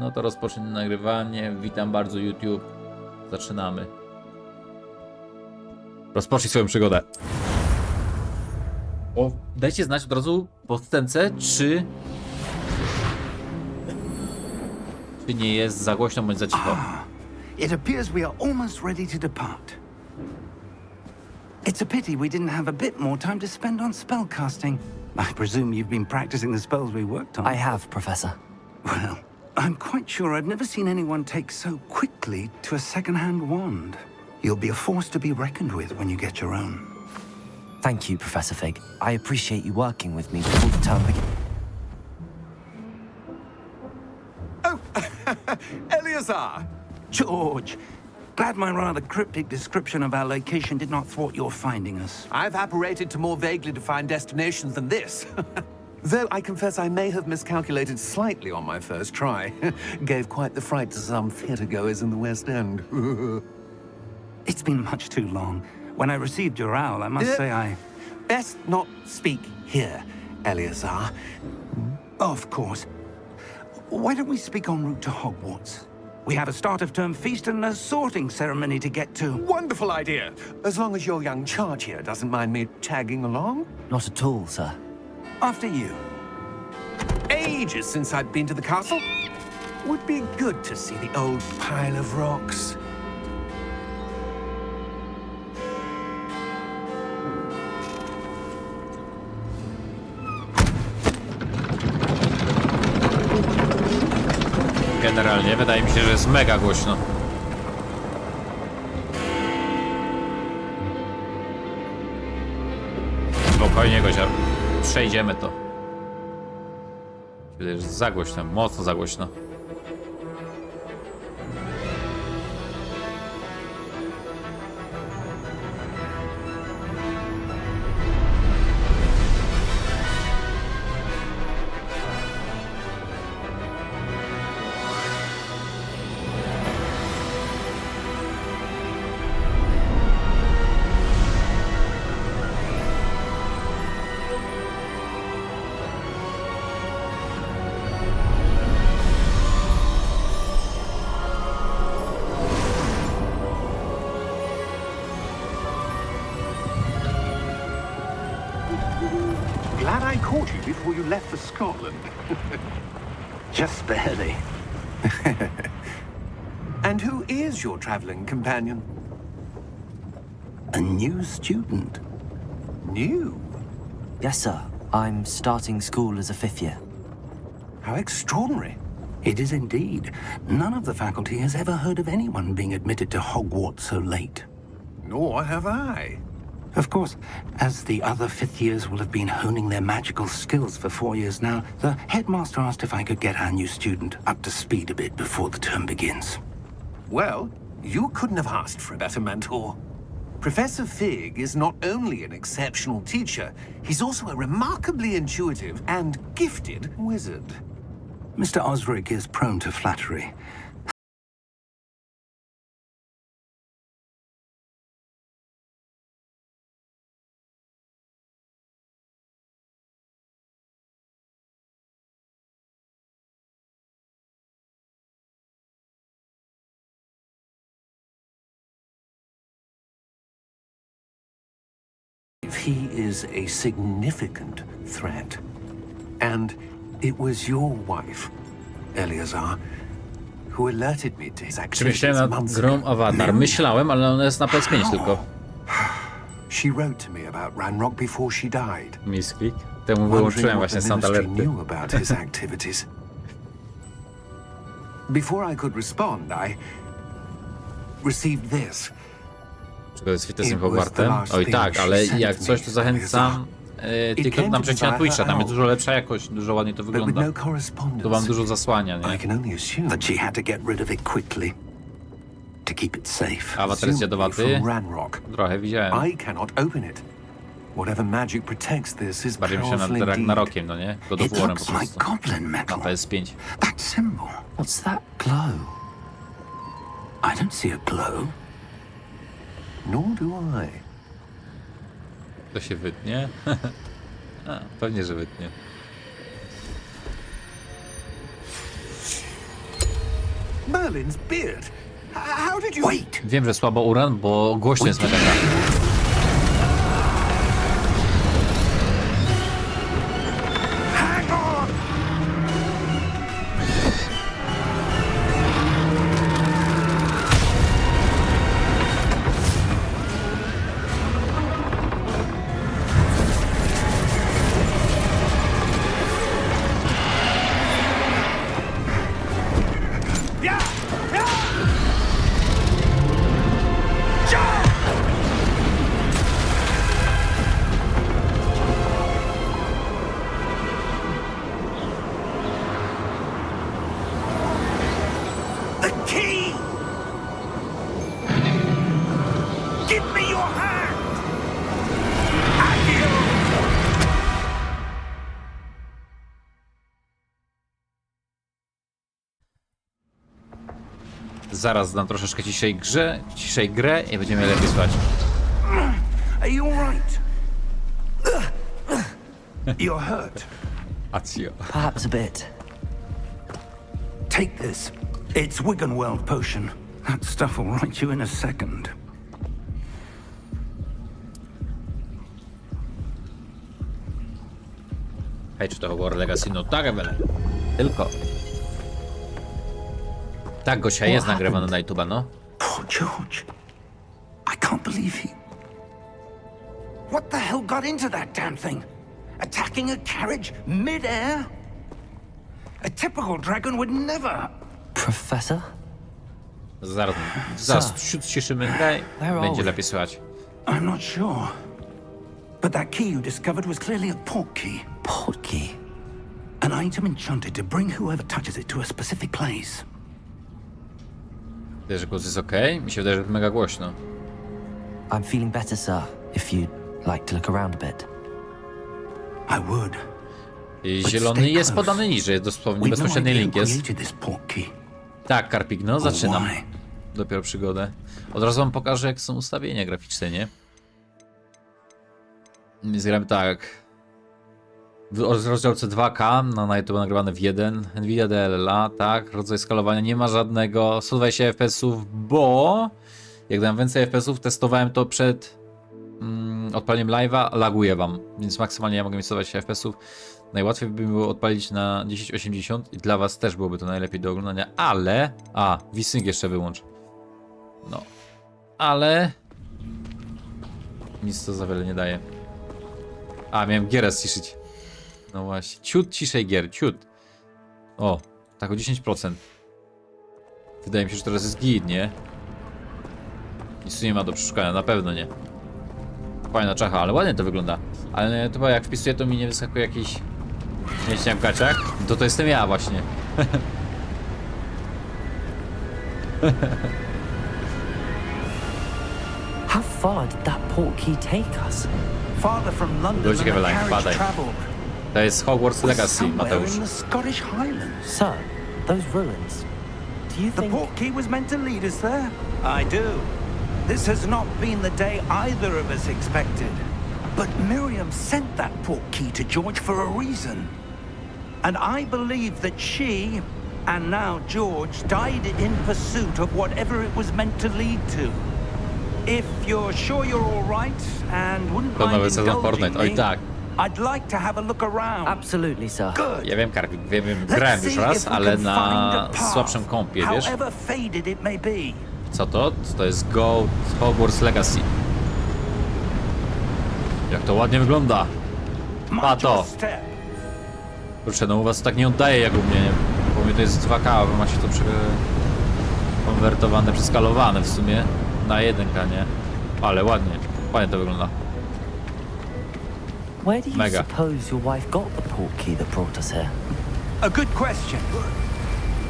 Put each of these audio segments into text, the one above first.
No to rozpocznę nagrywanie. Witam bardzo YouTube. Zaczynamy. Rozpocznij swoją przygodę. O, dajcie znać od razu po scence, czy nie jest za głośno bądź za cicho. It appears we are almost ready to depart. It's a pity we didn't have a bit more time to spend on spellcasting. I presume you've been practicing the spells we worked on. I have, Professor. Well, I'm quite sure I've never seen anyone take so quickly to a second-hand wand. You'll be a force to be reckoned with when you get your own. Thank you, Professor Fig. I appreciate you working with me before the term begins. Oh, Eleazar! George, glad my rather cryptic description of our location did not thwart your finding us. I've apparated to more vaguely defined destinations than this. Though I confess I may have miscalculated slightly on my first try. Gave quite the fright to some theatre-goers in the West End. It's been much too long. When I received your owl, I must say I... Best not speak here, Eleazar. Of course. Why don't we speak en route to Hogwarts? We have a start-of-term feast and a sorting ceremony to get to. Wonderful idea! As long as your young charge here doesn't mind me tagging along. Not at all, sir. After you. Ages since I've been to the castle. Would be good to see the old pile of rocks. Generalnie wydaje mi się, że jest mega głośno. Spokojnie, Gozia. Przejdziemy to. Jest za głośno, mocno za głośno. Glad I caught you before you left for Scotland. Just barely. And who is your traveling companion? A new student. New? Yes, sir. I'm starting school as a fifth year. How extraordinary. It is indeed. None of the faculty has ever heard of anyone being admitted to Hogwarts so late. Nor have I. Of course, as the other fifth years will have been honing their magical skills for 4 years now, the headmaster asked if I could get our new student up to speed a bit before the term begins. Well, you couldn't have asked for a better mentor. Professor Fig is not only an exceptional teacher, he's also a remarkably intuitive and gifted wizard. Mr. Osric is prone to flattery. He is a significant threat. And it was your wife, Eleazar, who alerted me to his Czy activities myślałem nad months grą ago. Avatar? Myślałem, ale ona jest na PS5 tylko. She wrote to me about Ranrock before she died. Misklik. Temu Wondering wyłączyłem what właśnie the sound ministry alerty. knew about his activities. Before I could respond, I received this. Czy to jest Fitnessem Hogwartem? Oj tak, ale jak coś to zachęcam tylko na przejście na Twitcha, tam jest dużo lepsza jakość, dużo ładniej to But with wygląda. no correspondence. To wam dużo zasłania, I nie? can only assume. That she had to get rid of it quickly to keep it safe. Awatar jest dziadowaty? From Ranrock. Trochę widziałem. I cannot open it. Whatever magic protects this is Bardziej mi się nad powerful indeed. Ragnarokiem, no nie? God of It War'em po looks like prostu. goblin Na metal. PS5. That symbol. What's that glow? I don't see a glow. Nor do I. To się wytnie? A, pewnie, że wytnie. Merlin's beard. How did you... Wait! Wiem, że słabo uran, bo głośno jest mega. Hang on! The key! Give me your hand! Accio! Zaraz dam troszeczkę ciszej grę i będziemy lepiej słuchać. Are you alright? You're hurt. Accio. Perhaps a bit. Take this. It's Wiggenweld potion. That stuff will right you in a second. Hej, czy to Hogwarts Legacy? No tak, Ewele. Tylko. Tak, Gosia, jest nagrywana na YouTube'a, no. Poor George. I can't believe he... What the hell got into that damn thing? Attacking a carriage mid-air? A typical dragon would never... Professor? Zaraz ciszymy grę i Where are będzie we? lepiej słychać. I'm not sure. But that key you discovered was clearly a port key. Port key. An item enchanted to bring whoever touches it to a specific place. Wiesz, że głos jest okej? Mi się wydaje, że mega głośno. I'm feeling better, sir, if you'd like to look around a bit. I would. I But zielony stay jest close. podany niżej, dosłownie We've no bezpośredni idea link who jest. created this port key. Tak, Karpik, no zaczynam. Why? Dopiero przygodę. Od razu wam pokażę, jak są ustawienia graficzne, nie? Zgramy tak. W rozdziałce 2K, na YouTube nagrywane w 1. Nvidia DLLA, tak. Rodzaj skalowania nie ma żadnego. 120 FPS-ów, bo jak dałem więcej FPS-ów, testowałem to przed odpaleniem live'a, laguje wam. Więc maksymalnie ja mogę mieć 120 FPS-ów. Najłatwiej by było odpalić na 1080 i dla was też byłoby to najlepiej do oglądania, ale... A, VSync jeszcze wyłącz. No. Ale... Nic to za wiele nie daje. A, miałem gierę ściszyć. No właśnie. Ciut ciszej gier, ciut. O, tak o 10%. Wydaje mi się, że teraz jest git, nie? Nic tu nie ma do przeszukania, na pewno nie. Fajna czacha, ale ładnie to wygląda. Ale to chyba jak wpisuję, to mi nie wyskakuje jakiś... Mięśnia w gaciach. To jestem ja właśnie. How far did that port key take us? Farther from London Ludzi than the Kevelain, carriage badaj. travelled. To jest Hogwarts Legacy, Somewhere Mateusz. in the Scottish Highlands. Sir, those ruins. Do you The think... port key was meant to lead us there? I do. This has not been the day either of us expected. But Miriam sent that port key to George for a reason. And I believe that she, and now George, died in pursuit of whatever it was meant to lead to. If you're sure you're all right and wouldn't To nowy mind sezon Fortnite, indulging oj me, tak. I'd like to have a look around. Absolutely, sir. Good. Ja wiem, Karpik, wiem, Let's grałem już see raz, if we ale can find na a path, słabszym kompie, wiesz? however faded it may be. Co to? To jest Hogwarts Legacy. Jak to ładnie wygląda. Mind to. your step. Kurczę, no u was tak nie oddaje jak u mnie, nie? Bo u mnie to jest 2K, a wy macie to konwertowane, przeskalowane w sumie na 1K, nie? Ale ładnie to wygląda. Where do you Mega. suppose your wife got the port key that brought us here? A good question.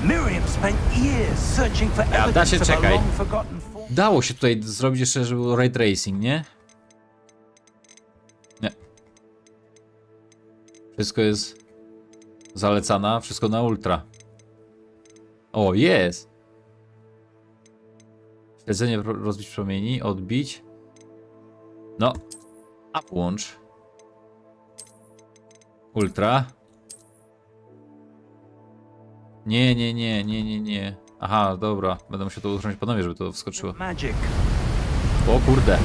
Miriam spent years searching for da evidence się, of a czekaj. long forgotten form. Dało się tutaj zrobić jeszcze, żeby był ray tracing, nie? Nie. Wszystko jest zalecana, wszystko na ultra. O, jest! Śledzenie rozbić promieni, odbić. No. A włącz. Ultra. Nie. Aha, dobra. Będę musiał to uruchomić ponownie, żeby to wskoczyło. Magic. O kurde.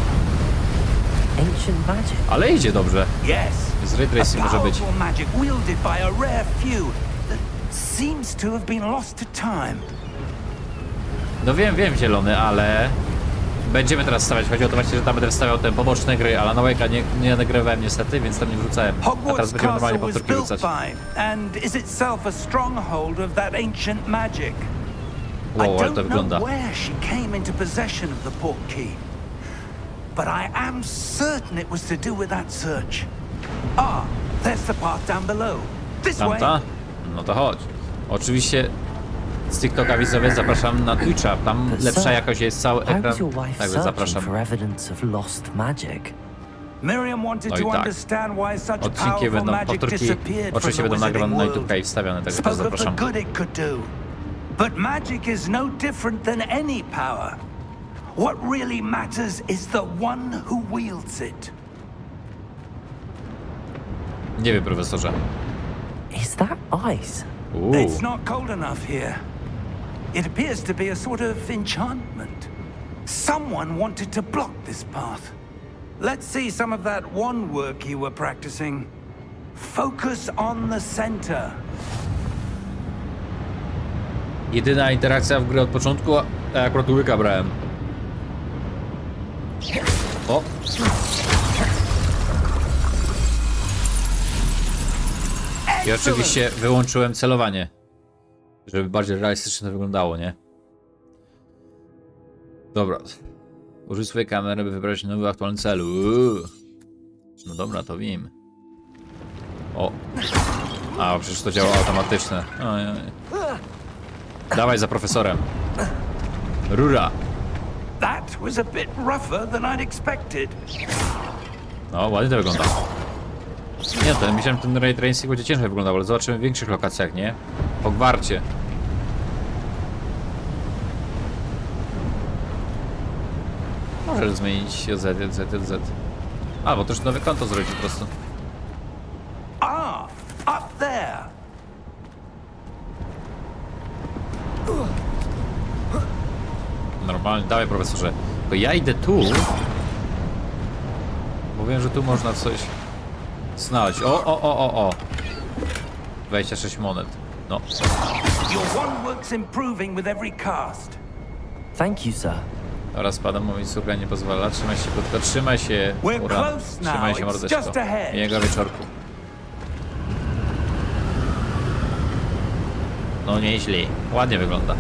Ancient magic. Ale idzie dobrze. Yes. Z ray tracing może być. Powerful magic wielded by a rare few that seems to have been lost to time. No wiem, zielony, ale... Będziemy teraz stawiać. Chodzi o to właśnie, że tam będę wstawiał te poboczne gry, ale na Wake'a nie nagrywałem niestety, więc tam nie wrzucałem. A teraz Hogwarts będziemy normalnie Castle was powtórki built wrzucać. by and is itself a stronghold of that ancient magic. I Wow, ale don't to wygląda. know where she came into possession of the portkey, but I am certain it was to do with that search. Ah, there's the path down below. This way. Tamta? No to chodź. Oczywiście z TikToka widzowie zapraszam na Twitcha. Tam But lepsza sir, jakość jest cały How ekran. was your wife Także searching zapraszam. for evidence of lost magic? Miriam wanted No i to tak. understand why such Odcinki powerful będą, magic powtórki disappeared from oczywiście the będą nagrywane wizarding na world. YouTube i wstawiane, także też Spoke of the zapraszam. good it could do. But magic is no different than any power. What really matters is the one who wields it. Nie wiem, profesorze. Is that ice? It's not cold enough here. It appears to be a sort of enchantment. Someone wanted to block this path. Let's see some of that wand work you were practicing. Focus on the center. Jedyna interakcja w grze od początku, a ja akurat łyka brałem. O! I oczywiście wyłączyłem celowanie, żeby bardziej realistycznie to wyglądało, nie? Dobra. Użyj swojej kamery, by wybrać nowy, aktualny cel. No dobra, to wiem. O! A, przecież to działa automatyczne. Ojej. Dawaj za profesorem. Rura! That was a bit rougher than I'd expected. No, ładnie to wygląda. Nie, to myślałem, że ten ray tracing będzie ciężej wyglądał, ale zobaczymy w większych lokacjach, nie? W Hogwarcie. Możesz zmienić JZ. Albo też nowe konto zrobić po prostu. Ah, up there. Normalnie, dawaj profesorze. Tylko ja idę tu. Bo wiem, że tu można coś znaleźć. O. 26 monet. No. Your wand work's improving with every cast. Thank you, sir. Teraz spadam, bo mi córka nie pozwala. Trzymaj się, krótko. Trzymaj się. We're Ura. close now. Trzymaj się, It's mordeczko. just ahead. Miłego wieczorku. No nieźle. Ładnie wygląda.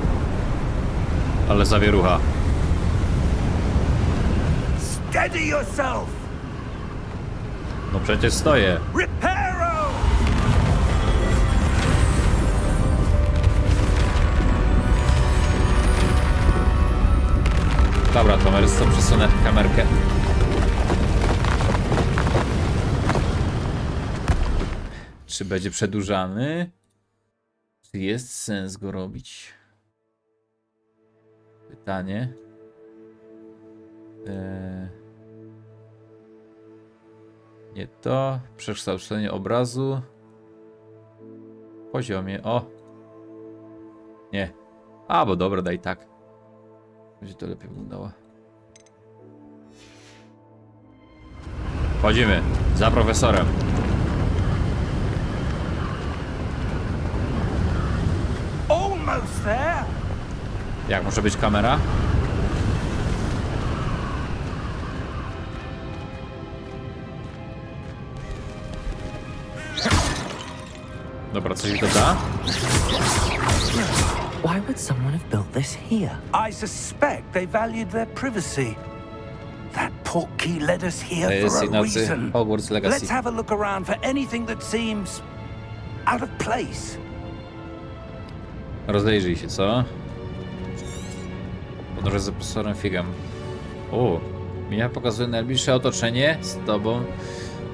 Ale zawierucha. Steady yourself. No przecież stoję. Reparo. Dobra, kamerzysto, przesunę kamerkę. Czy będzie przedłużany? Czy jest sens go robić? Pytanie. Nie to. Przekształcenie obrazu. W poziomie. O! Nie. A, bo dobra, daj tak. Będzie to lepiej wyglądało. Wchodzimy. Za profesorem. Almost there. Jak może być kamera? Dobra, coś mi to da? Why would someone have built this here? I suspect they valued their privacy. That portkey led us To here jest for a signacy reason. Hogwarts Legacy. Let's have a look around for anything that seems out of place. Rozejrzyj się, co? Podążaj za profesorem Figem. O, Mija pokazuje najbliższe otoczenie z tobą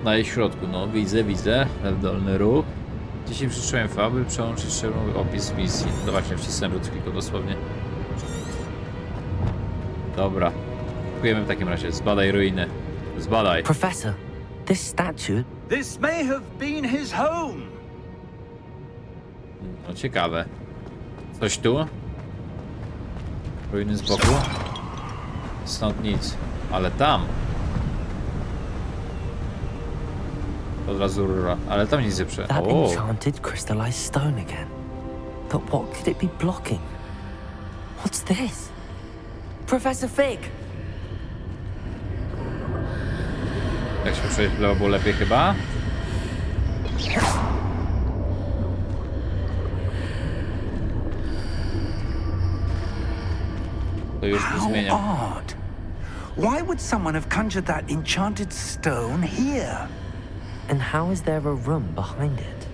na jej środku. No, widzę. Dolny ruch. Dzisiaj przytrzymałem faby, przełączyć szczegółowy opis misji. No właśnie, wcisnąłem tylko dosłownie. Dobra. Dziękujemy w takim razie. Zbadaj ruiny. Zbadaj. Professor, this statue... This may have been his home. No ciekawe. Coś tu? Ruiny z boku. Stąd nic. Ale tam. Od razu rura. Ale tam nic nie prze. That O! enchanted crystallized stone again. But what could it be blocking? What's this? Professor Fig! Jak się przejść w lewo, było lepiej chyba? To już How zmienia. odd. Why would someone have conjured that enchanted stone here? And how is there a room behind it?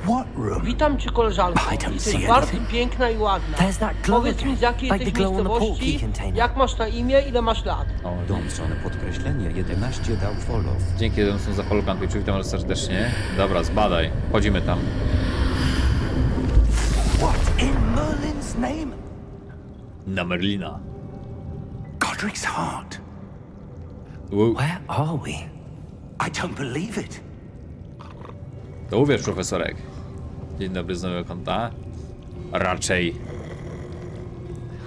What room? Witam cię, koleżanko. I don't Jesteś see bardzo anything. piękna i ładna. There's that glow Powiedz mi, again, z jakiej like the jesteś glow on the portkey miejscowości, container. jak masz na imię, ile masz lat. Dołączone podkreślenie 11 dał follow. Dzięki za follow on Twitchu, witam was serdecznie. Dobra, zbadaj. Chodzimy tam. What in Merlin's name? Na Merlina. Godric's heart. Where are we? I don't believe it. To uwierz, profesorek. Dzień dobry z nowego konta. Raczej.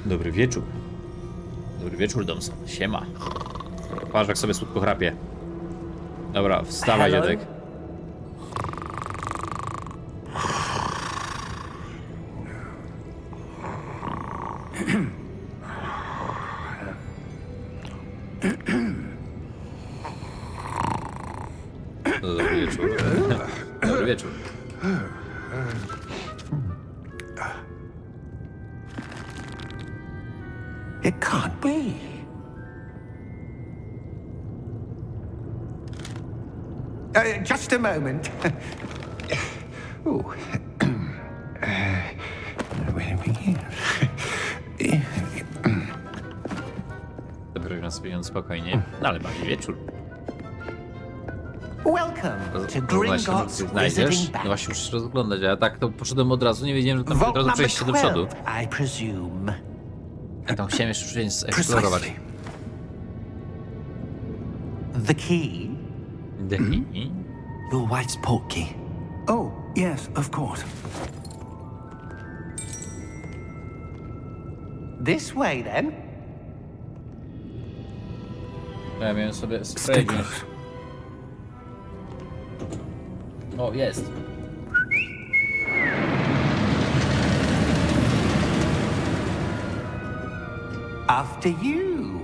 Dobry wieczór. Dobry wieczór, Domson. Siema. Patrz, jak sobie słodko chrapie. Dobra, wstawaj, Hello? dziadek. Dobry wieczór. Dobry wieczór. It can't be. Just a moment. Ooh. Where are we here? Dobry nas pieniądz spokojnie. No ale mamy wieczór. Welcome to Właśnie, Gringotts znajdziesz? Wizarding No Bank. właśnie musisz rozglądać, a ja tak to poszedłem od razu, nie wiedziałem, że tam od Vault razu number przejście do przodu. 12, I presume. Ja tam chciałem jeszcze przyjść eksplorować. Precisely. The key? Deki? Your wife's portkey. Oh, yes, of course. This way, then. Ja miałem sobie sprawdzić. Stickers. O, jest. After you.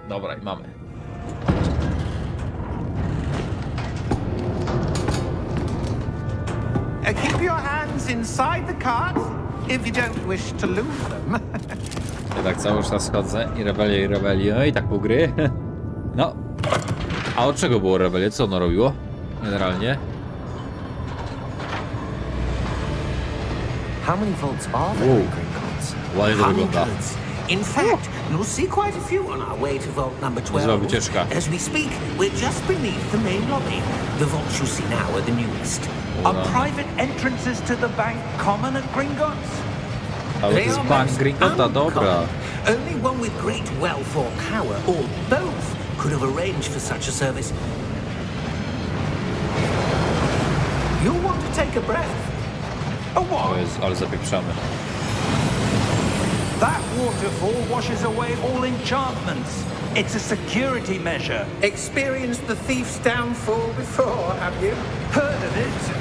Dobra, i mamy. Keep your hands inside the cart if you don't wish to lose them. Ja tak cały czas chodzę i rebelię, no i tak pół gry. No. A od czego było rebelię? Co ono robiło? Generalnie. How many vaults are there in Gringotts? Ładnie to wygląda. Hundreds. In fact, you'll see quite a few on our way to vault number Niezła 12. wycieczka. As we speak, we're just beneath the main lobby. The vaults you see now are the newest. Are private entrances to the bank common at Gringotts? Ale to jest bank most Gringota, dobra. uncommon. Only one with great wealth or power, or both, could have arranged for such a service. You'll want to take a breath. A what? To jest, ale zapieprzamy. That waterfall washes away all enchantments. It's a security measure. Experienced the thief's downfall before, have you? Heard of it?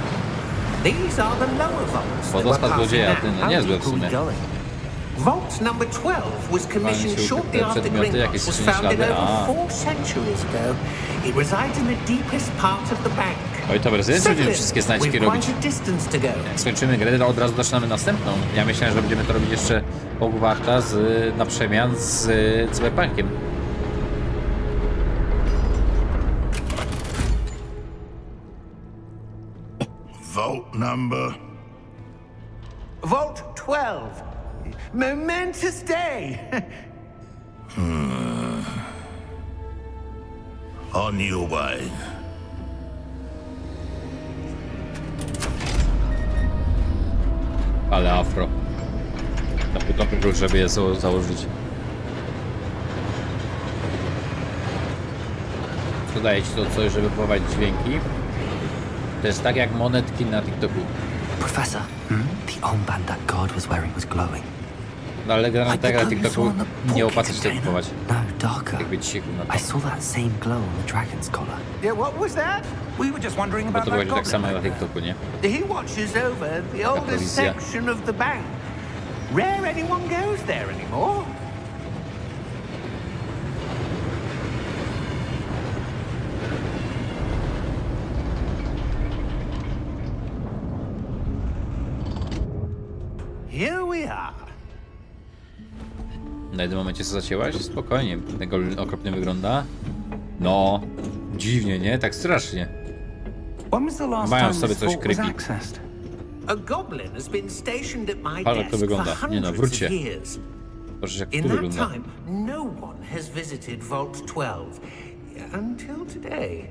These are the lower vaults that we're Wodospad passing złodzieja, ty, now. no niezłe w Who are we sumie. going? Vault number 12 was commissioned się shortly ukryte after przedmioty, jakieś Gringotts was skrzynie founded ślady. over 4 centuries ago. It resides in the deepest part of the bank. Oj, to wersję, będziemy wszystkie znajdźki We've robić. quite a distance to go. Jak skończymy grę, to od razu zaczynamy następną. Ja myślałem, że będziemy to robić jeszcze Hogwarta na przemian z Cyberpunkiem. Vault number. Vault 12. Momentous day. On your way. Ale afro. Na dobry klucz, żeby je założyć. Dodaję ci to coś, żeby prowadzić dźwięki. To jest tak jak monetki na TikToku. Professor, the armband that guard was wearing was glowing. No ale generalnie tak na TikToku nie opłaca się tego kupować. No, darker. Jakby ci się na to. I saw that same glow on the dragon's collar. Yeah, what was that? We were just wondering Bo about to that będzie tak samo goblin. jak na TikToku, nie? He watches over the oldest prowizja. section of the bank. Rare anyone goes there anymore. Here we are. Na jednym momencie co zacięłaś? Spokojnie, tego okropnie wygląda. No, dziwnie, nie? Tak strasznie. When was the last Mają time sobie this coś fort was creepy. accessed? A goblin has been stationed at my Ale to desk wygląda. for Nie no, hundreds wróćcie. of years. Proszę, jak In tu that wygląda. time, no one has visited Vault 12 until today.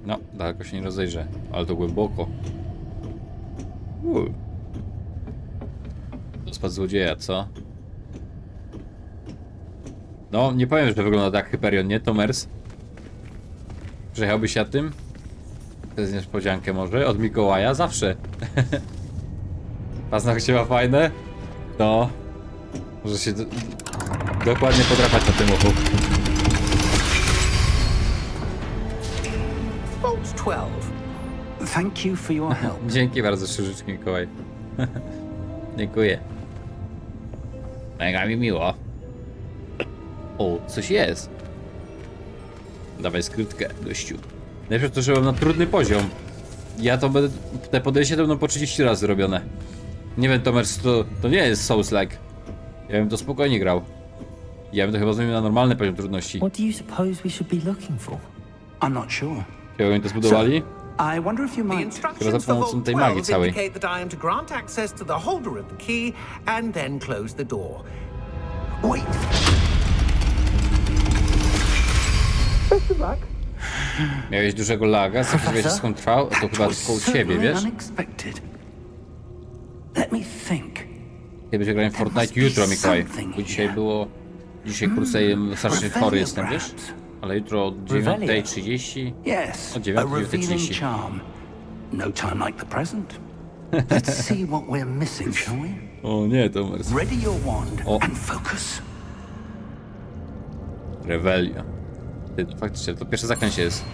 No, daleko się nie rozejrzę, ale to głęboko. To spad złodzieja, co? No, nie powiem, że wygląda tak Hyperion, nie? Tomers? Przejechałbyś się tym? To jest niespodziankę może? Od Mikołaja? Zawsze. Paznokcie ma fajne? No. Może się dokładnie podrapać na tym uchu. Vault 12. Thank you for your help. Dzięki bardzo, Krzyżyczki Mikołaj. Dziękuję. Mega mi miło. O, coś jest. Dawaj skrytkę, gościu. Najpierw to, że mam na trudny poziom. Ja to będę... Te podejście to będą po 30 razy robione. Nie wiem, Tomers, to nie jest Souls-like. Ja bym to spokojnie grał. Ja bym to chyba zmienił na normalny poziom trudności. What do you suppose we should be looking for? I'm not sure. Jak oni to zbudowali? I wonder if you The might... instructions za for pomocą Vault tej magii 12 całej. indicate that I am to grant access to the holder of the key and then close the door. Wait. Miałeś dużego laga, zapisałeś skąd trwał, to chyba was tylko u ciebie, certainly wiesz? unexpected. Let me think. Kiedy będzie grałem w Fortnite jutro, Mikołaj. Bo dzisiaj było... Dzisiaj krócej strasznie chory jestem, wiesz? Ale jutro o 9:30. Yes, O a 9:30. revealing charm. No time like the present. Let's see what we're missing, shall we? O nie, Tomers. Ready your wand O. and focus. Revelia. Ty, no faktycznie, to pierwsze zaklęcie jest.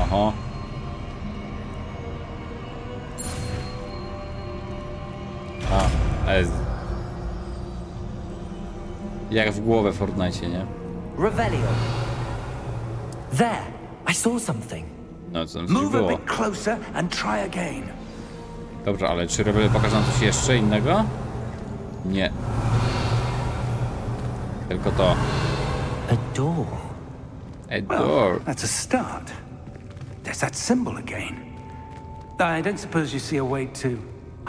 Oho. A, ez. Jak w głowę w Fortnite, nie? Revelio. There, I saw something. No co tam coś Move a było. bit closer and try again. Dobra, ale czy Revelia pokaże nam coś jeszcze innego? Nie. Tylko to. A door. A Well, door. that's a start. There's that symbol again. I don't suppose you see a way to...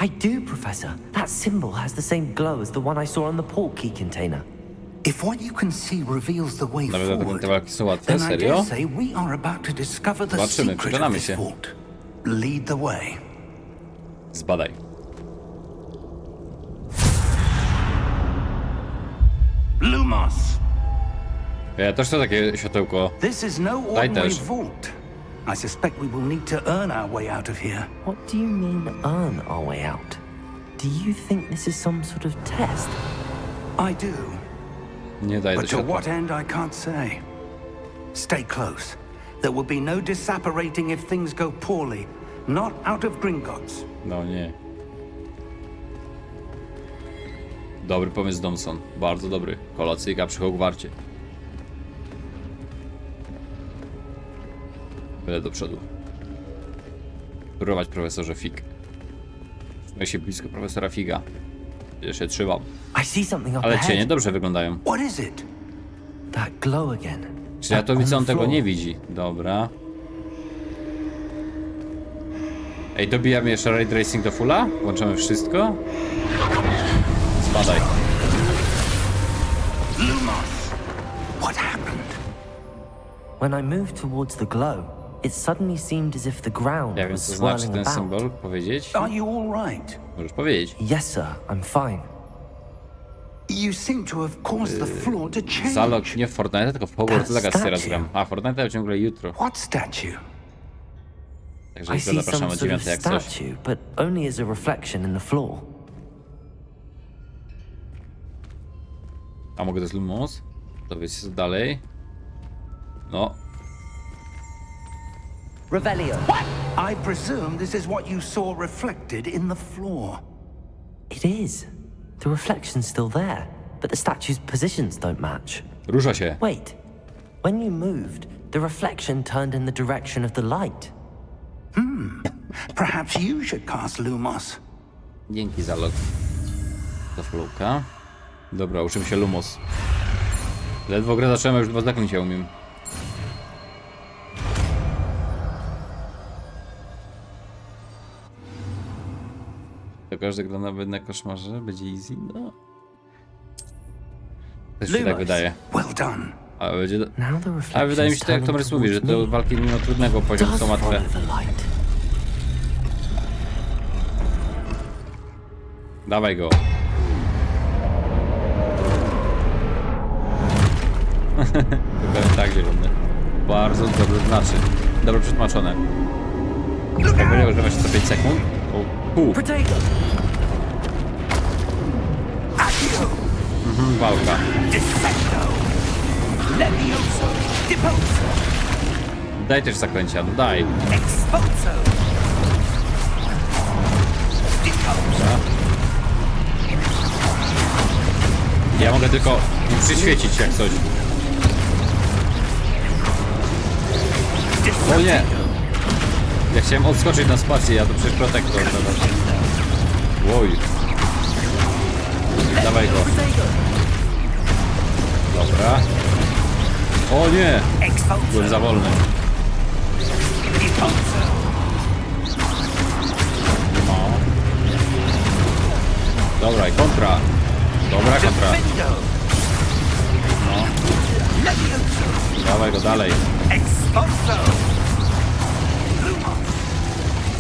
I do, Professor. That symbol has the same glow as the one I saw on the port key container. If what you can see reveals the way Nawet forward, te walki są łatwe, then I serio? dare say we are about to discover the Zobaczymy, secret of przekonamy this się. fort. Lead the way. Zbadaj. Lumos! Ja też chcę takie światełko. This is no Daj ordinary też. vault. I suspect we will need to earn our way out of here. What do you mean, earn our way out? Do you think this is some sort of test? I do, Nie daj do but to światła. what end I can't say. Stay close. There will be no disapparating if things go poorly. Not out of Gringotts. No nie. Dobry pomysł, Domson. Bardzo dobry. Kolacyjka przy Hogwarcie. Byle do przodu. Prowadź, profesorze Fig. Znaj się blisko profesora Figa. Jeszcze się trzymam. I see something up Ale cienie ahead. dobrze wyglądają. What is it? That glow again. Czy ja to On widzę, on the tego floor. nie widzi. Dobra. Ej, dobijamy jeszcze Ray Tracing do fulla? Włączamy wszystko? Spadaj. Lumos! What happened? When I moved towards the glow, it suddenly seemed as if the ground Ja wiem, was co znaczy swirling ten about. symbol. Powiedzieć? Are you all right? Możesz powiedzieć. Yes, sir. I'm fine. You seem to have caused the floor to change. Zalog nie w Fortnite, tylko w Hogwarts That Legacy teraz statue. gram. A, Fortnite ciągle jutro. What statue? Także I jutro see zapraszamy some o sort of 9 jak coś. statue, but only as a reflection in the floor. A mogę to jest Lumos? To wiecie co dalej? No. Revelio. I presume this is what you saw reflected in the floor. It is. The reflection's still there, but the statue's positions don't match. Rusza się. Wait. When you moved, the reflection turned in the direction of the light. Perhaps you should cast Lumos. Dzięki za log. Za flowka. Dobra, uczymy się Lumos. Ledwo grę zacząłem, a już dwa zaklęcia umiem. To każdy gra nawet na koszmarze będzie easy? No. Też się tak wydaje. Well done. Ale będzie... Now the Ale wydaje mi reflection's się, tak jak turning Tomrys mówi, że towards to me. walki mimo trudnego poziomu Does są łatwe. follow the light. Dawaj go. Tylko tak zielony. Bardzo dobrze znaczy. Dobrze przetłumaczone. Jak będzie używać co 5 sekund? O, pół. Protego. Walka. Dissecto. Levioso. Deposo. Daj też zaklęcia, no daj. Expulso. Deposo. Ja mogę tylko im przyświecić jak coś. O nie! Ja chciałem odskoczyć na spację, ja to przecież protektor teraz. Oj. Dawaj go. Dobra. O nie! Byłem za wolny. No. Dobra, i kontra. Dobra kontra. No. Dawaj go dalej.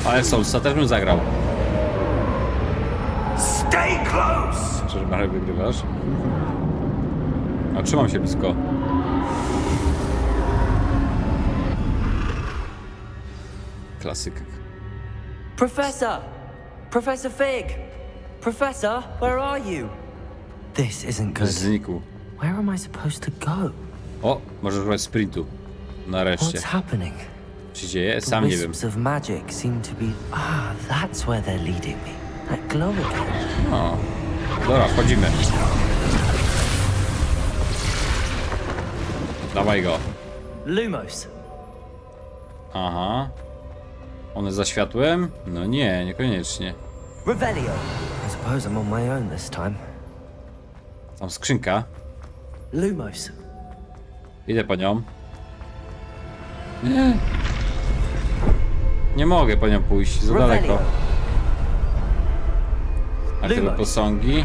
Ale Soulsa też bym zagrał. Stay close. Czy Marek wygrywasz? A trzymam się blisko. Klasyk. Professor! Professor Fig! Professor, where are you? This isn't good. Znikł. Where am I supposed to go? O, możesz używać sprintu. Nareszcie. What's happening? Co się dzieje? The Sam nie wiem. wisps of magic seem to be... Ah, that's where they're leading me. That glow again. O. Dobra, wchodzimy. Dawaj go. Lumos. Aha. One za światłem? No nie, niekoniecznie. Revelio. I suppose I'm on my own this time. Tam skrzynka. Lumos. Idę po nią. Nie. Nie mogę po nią pójść, za daleko. A tyle posągi.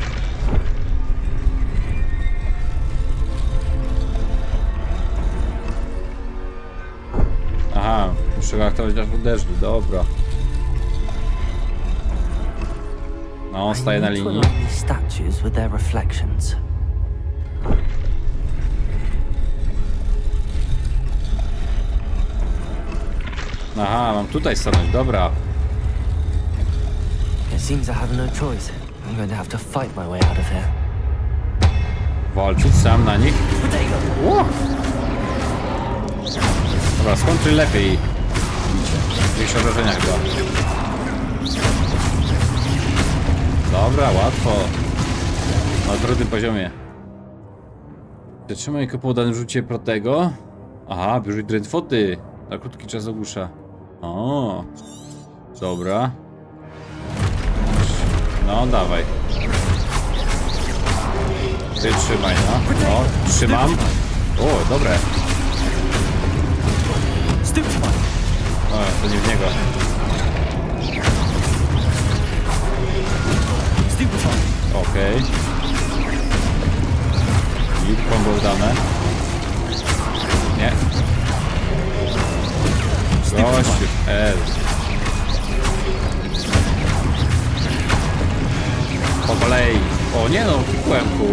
Aha, muszę go aktywować aż w uderzlu, dobra. No, on staje na I need to linii. align these statues with their reflections. Aha, mam tutaj stanąć, dobra. It seems I have no choice. I'm going to have to fight my way out of here. Walczyć sam na nich. Protego. O! Dobra, skończy lepiej. Mniejsze obrażenia chyba. Dobra, łatwo. Na trudnym poziomie. Zatrzymaj go po danym rzucie protego. Aha, bierze dreadfoty. Na krótki czas ogłusza. O, dobra. No, dawaj. Ty trzymaj, no. O, trzymam. O, dobre. O, to nie w niego. Okej. I kombo udane. Nie. Gościu, po kolei. O nie no, klikłem ku.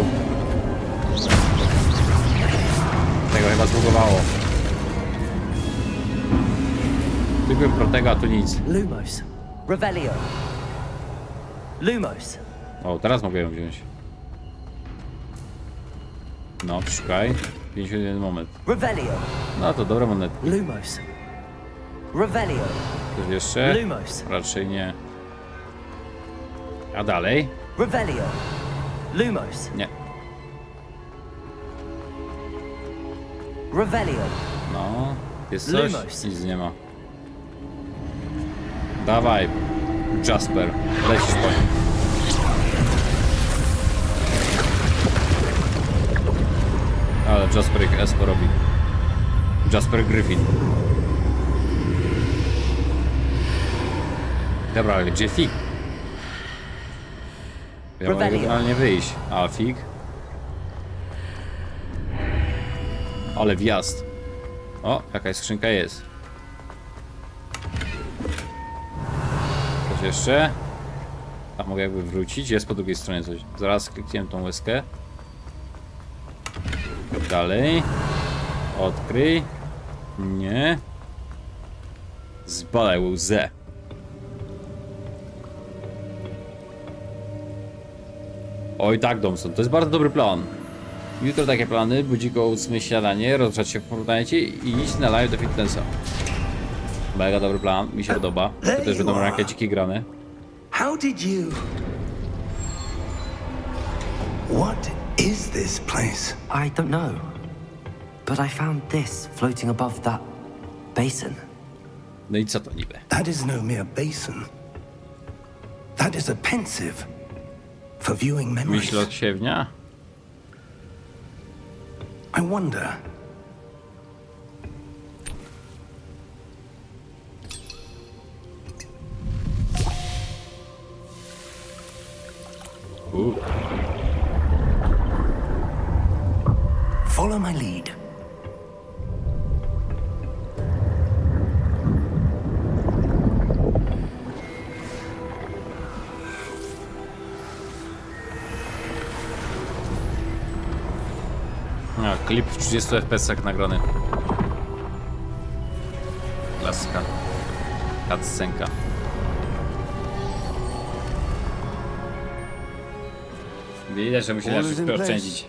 Tego chyba zbugowało. Klikłem protego, a tu nic. Lumos. Revelio. Lumos. O, teraz mogę ją wziąć. No, szukaj. 51 moment. Revelio. No to dobra moneta. Lumos. Revelio. Coś jeszcze? Lumos. Raczej nie. A dalej? Revelio. Lumos. Nie. Revelio. No, jest coś? Lumos. Nic nie ma. Dawaj, Jasper, lecisz po nim. Ale Jasper jak S porobi. Jasper Griffin. Dobra, ale gdzie Fig? Ja mogę generalnie wyjść. A Fig? Ale wjazd. O, jakaś skrzynka jest. Coś jeszcze? A mogę jakby wrócić? Jest po drugiej stronie coś. Zaraz klikniemy tą łezkę. Dalej. Odkryj. Nie. Zbadaj łzę. Oj tak, Domson, to jest bardzo dobry plan. Jutro takie plany, budzik o 8 śniadanie, rozgrzać się w internecie i iść na live do fitnessa. Mega dobry plan, mi się podoba. To też będą rakieciki grane. How did you... What is this place? I don't know. But I found this floating above that basin. No i co to niby? That is no mere basin. That is a pensive for viewing memories. Myśl od siewnia? I wonder... Follow my lead. A, klip w 30 fps nagrany. Klasyka. Cutscenka. Widać, że musi nas przeoszczędzić.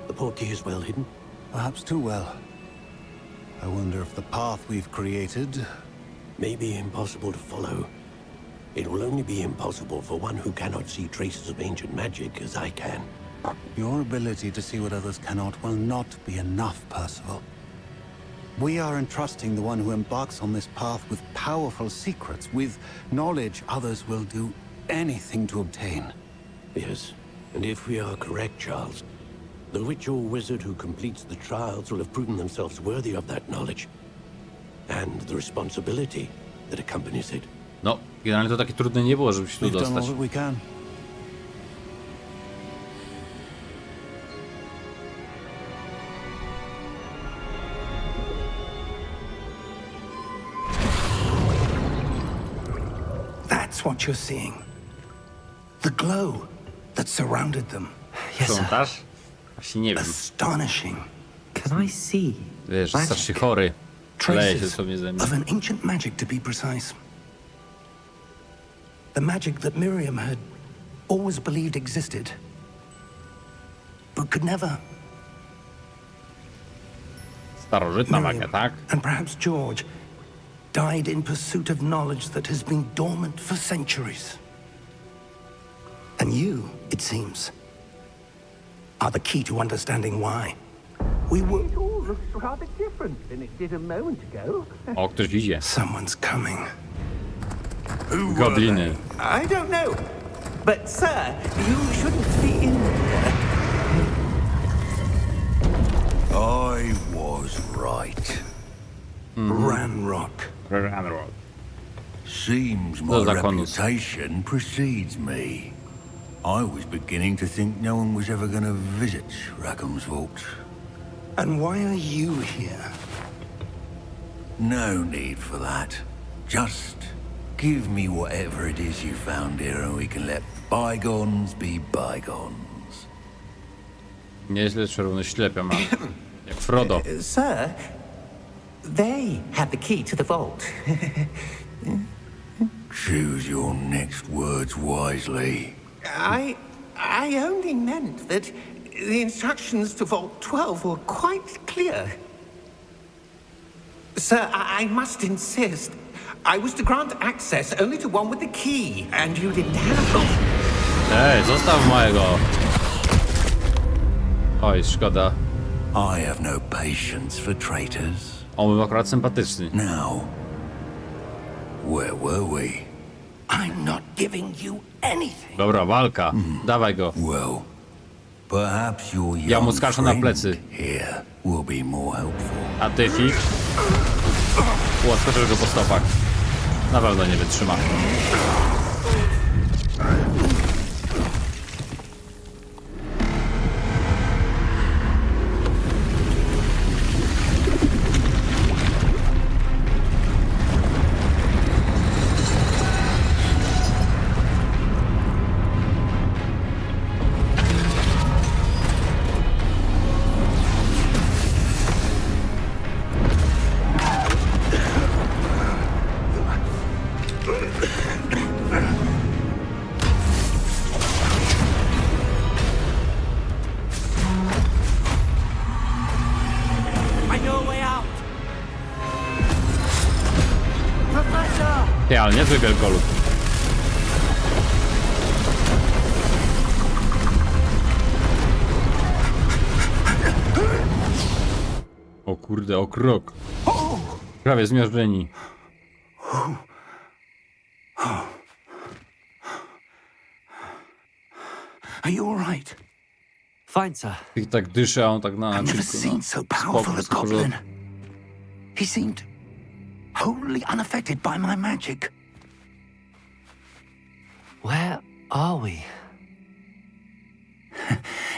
The portkey is well hidden. Perhaps too well. I wonder if the path we've created... May be impossible to follow. It will only be impossible for one who cannot see traces of ancient magic as I can. Your ability to see what others cannot will not be enough, Percival. We are entrusting the one who embarks on this path with powerful secrets, with knowledge others will do anything to obtain. Yes, and if we are correct, Charles, the witch or wizard who completes the trials will have proven themselves worthy of that knowledge. And the responsibility that accompanies it. No, generalnie to takie trudne nie było, żeby się tu We've done all dostać. that we can. That's what you're seeing. The glow that surrounded them. Yes, sir. Sprzątasz? Właśnie nie wiem. Astonishing. Can I see? Wiesz, magic? starszy chory. Leje się Traces sobie ze mnie. of an ancient magic, to be precise. The magic that Miriam had always believed existed, but could never. Starożytna magia, tak? and perhaps George died in pursuit of knowledge that has been dormant for centuries. And you, it seems, are the key to understanding why. We were... It all looks rather different than it did a moment ago. O, ktoś idzie. Someone's coming. Gobliny. I don't know. But, sir, you shouldn't be in here. I was right. Ranrock. Seems my Those are condoms. reputation precedes me. I was beginning to think no one was ever going to visit Rackham's vault. And why are you here? No need for that. Just give me whatever it is you found here and we can let bygones be bygones. Nieźle czerwony ślepia ma. Jak Frodo. Sir, they have the key to the vault. Choose your next words wisely. I only meant that The instructions to Vault 12 were quite clear. Sir, I must insist. I was to grant access only to one with the key, and you didn't have it. Ej, zostaw mojego. Oj, szkoda. I have no patience for traitors. On był akurat sympatyczny. Now, where were we? I'm not giving you anything. Dobra, walka. Dawaj go. Well, perhaps your Ja mu young skaczę na friend plecy. here will be more helpful. A ty, Fig? Łaskoczesz go po stopach. Na pewno nie wytrzyma. Nie, ale niezły wielkolud. O kurde, o krok. Prawie zmiażdżeni. Are you all right? Fine, sir. I tak dyszy, a on tak na I've never naczynku. seen so powerful a goblin. He seemed wholly unaffected by my magic. Where are we?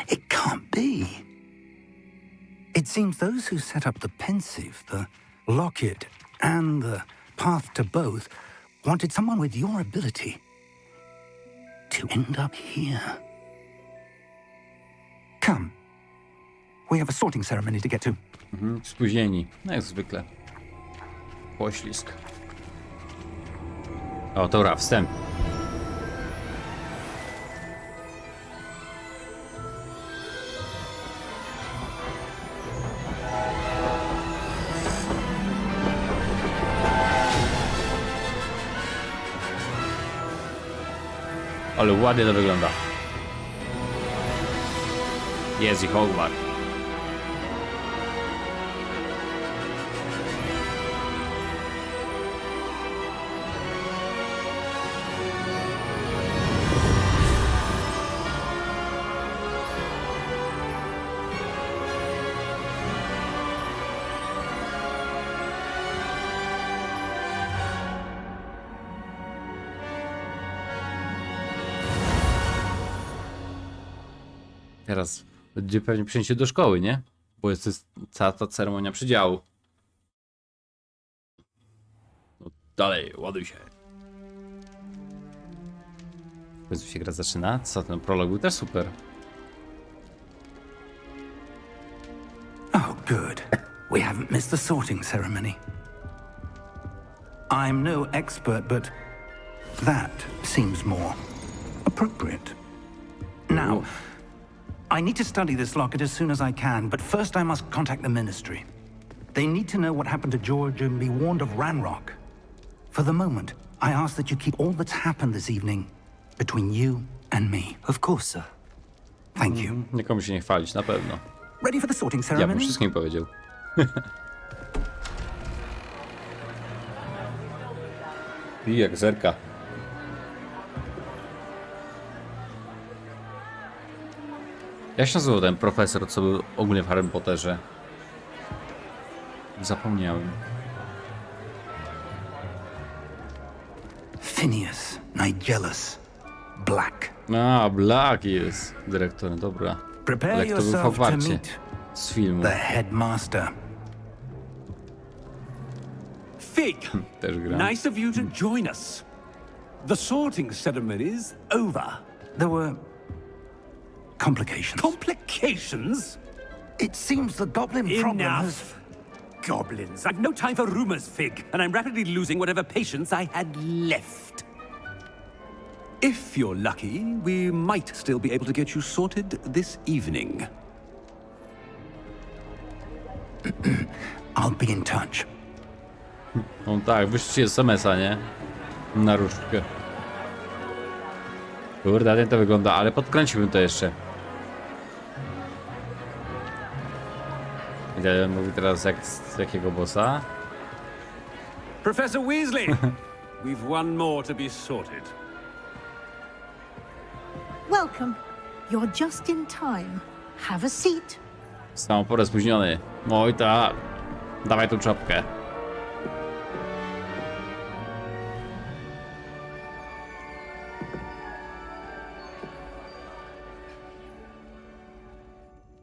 It can't be. It seems those who set up the pensive, the locket, and the path to both wanted someone with your ability to end up here. Come. We have a sorting ceremony to get to. Spóźnieni. No jak zwykle. Poślizg. O, dobra, wstęp. Ale ładnie to wygląda. Jest i Hogwart. Teraz będzie pewnie przyjęcie do szkoły, nie? Bo jest cała ta ceremonia przydziału. No dalej, ładuj się. W końcu się gra zaczyna. Co, ten prolog był też super. Oh, good. We haven't missed the sorting ceremony. I'm no expert, but that seems more appropriate. Now, I need to study this locket as soon as I can, but first I must contact the Ministry. They need to know what happened to George and be warned of Ranrock. For the moment, I ask that you keep all that's happened this evening between you and me. Of course, sir. Thank you. Nikomu się nie chwalić, na pewno. Ready for the sorting Ja bym ceremony? wszystkim powiedział. I jak zerka. Jak się nazywał ten profesor, co był ogólnie w Harrym Potterze? Zapomniałem. Phineas Nigellus Black. A, Black jest dyrektorem, dobra. Prepare Black to był w yourself to Hogwarcie meet z filmu. the headmaster. Fig, Też gra. nice of you to join us. The sorting ceremony's over. There were complications. Complications? It seems the goblin problem has... Enough. Goblins. I've no time for rumors, Fig, and I'm rapidly losing whatever patience I had left. If you're lucky, we might still be able to get you sorted this evening. I'll be in touch. No tak, wyślijcie SMS-a, nie? Na różdżkę. Kurde, ładnie to wygląda, ale podkręciłbym to jeszcze. Ile mówi teraz z jakiego bossa? Professor Weasley! We've one more to be sorted. Welcome. You're just in time. Have a seat. Z całą porę spóźniony. Oj tak. Dawaj tu czapkę.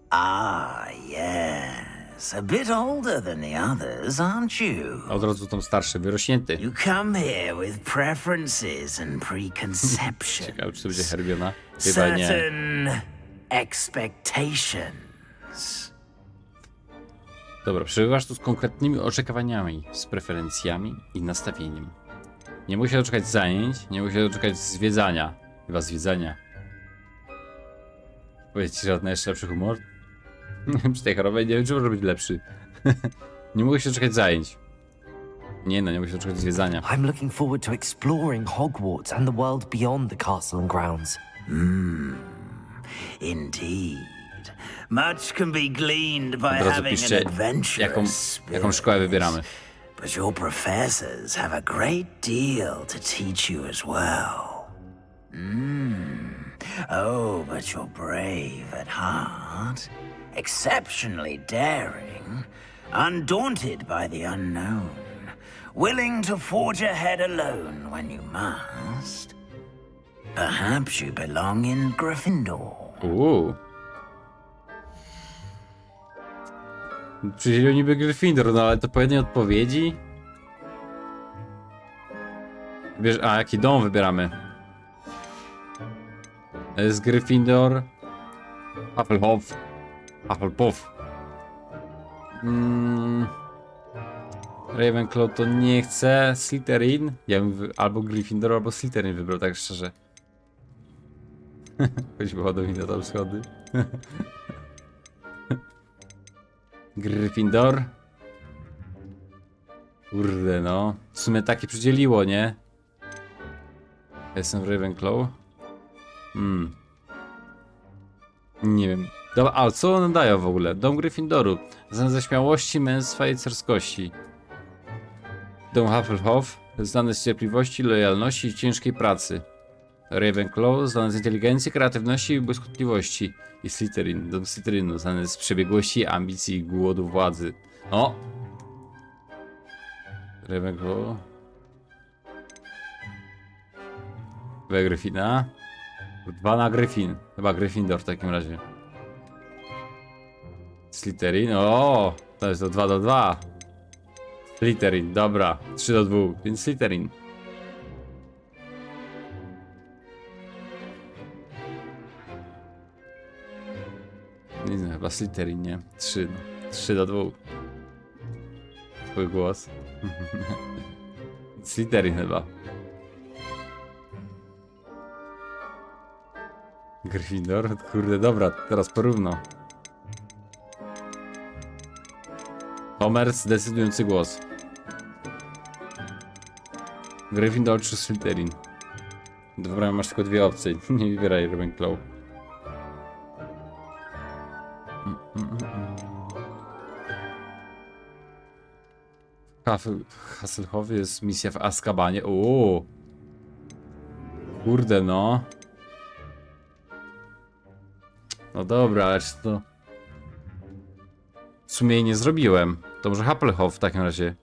Ah, yes. A bit older than the others, aren't you? Od razu tam starszy, wyrośnięty. You come here with preferences and preconceptions. Ciekawe, czy to będzie Hermiona? Chyba nie. Certain expectations. Dobra, przebywasz tu z konkretnymi oczekiwaniami, z preferencjami i nastawieniem. Nie musi się doczekać zajęć, nie musi się doczekać zwiedzania. Chyba zwiedzania. Powiedz ci żadny jeszcze lepszy humor? Przy tej chorobie nie wiem, czy może być lepszy. Nie mogę się doczekać zajęć. Nie no, nie mogę się doczekać zwiedzania. I'm looking forward to exploring Hogwarts and the world beyond the castle and grounds. Indeed. Much can be gleaned by Od razu having piszcie, an adventurous jaką szkołę wybieramy. But your professors have a great deal to teach you as well. Oh, but you're brave at heart, exceptionally daring, undaunted by the unknown, willing to forge ahead alone when you must. Perhaps you belong in Gryffindor. Przydzielił niby Gryffindor, no ale to po jednej odpowiedzi? Wiesz, a jaki dom wybieramy? Jest Gryffindor, Hufflepuff, Hufflepuff. Ravenclaw to nie chcę, Slytherin. Ja bym albo Gryffindor, albo Slytherin wybrał, tak szczerze. Choćby ładowi na tam schody. Gryffindor. Kurde no. W sumie takie przydzieliło, nie? Jestem w Ravenclaw. Nie wiem. Dobra, a co one dają w ogóle? Dom Gryffindoru. Znany ze śmiałości, męstwa i cerskości. Dom Hufflepuff. Znany z cierpliwości, lojalności i ciężkiej pracy. Ravenclaw. Znany z inteligencji, kreatywności i błyskotliwości. I Slytherin. Dom Slytherinu. Znany z przebiegłości, ambicji i głodu władzy. O! Ravenclaw. Gryffina. 2 na Gryffin. Chyba Gryffindor w takim razie. Slytherin. O! To jest to 2 do 2. Slytherin. Dobra. 3 do 2. Więc Slytherin. Nie znam, chyba Slytherin, nie? 3. 3 do 2. Twój głos. Slytherin chyba. Gryffindor? Kurde, dobra, teraz porówno. Homer, decydujący głos. Gryffindor czy Slytherin? Dobra, masz tylko 2 opcje. Nie wybieraj Ravenclaw. Hufflepuff jest misja w Azkabanie. Ooo. Kurde no. No dobra, ale czy to... W sumie jej nie zrobiłem. To może Hufflepuff w takim razie.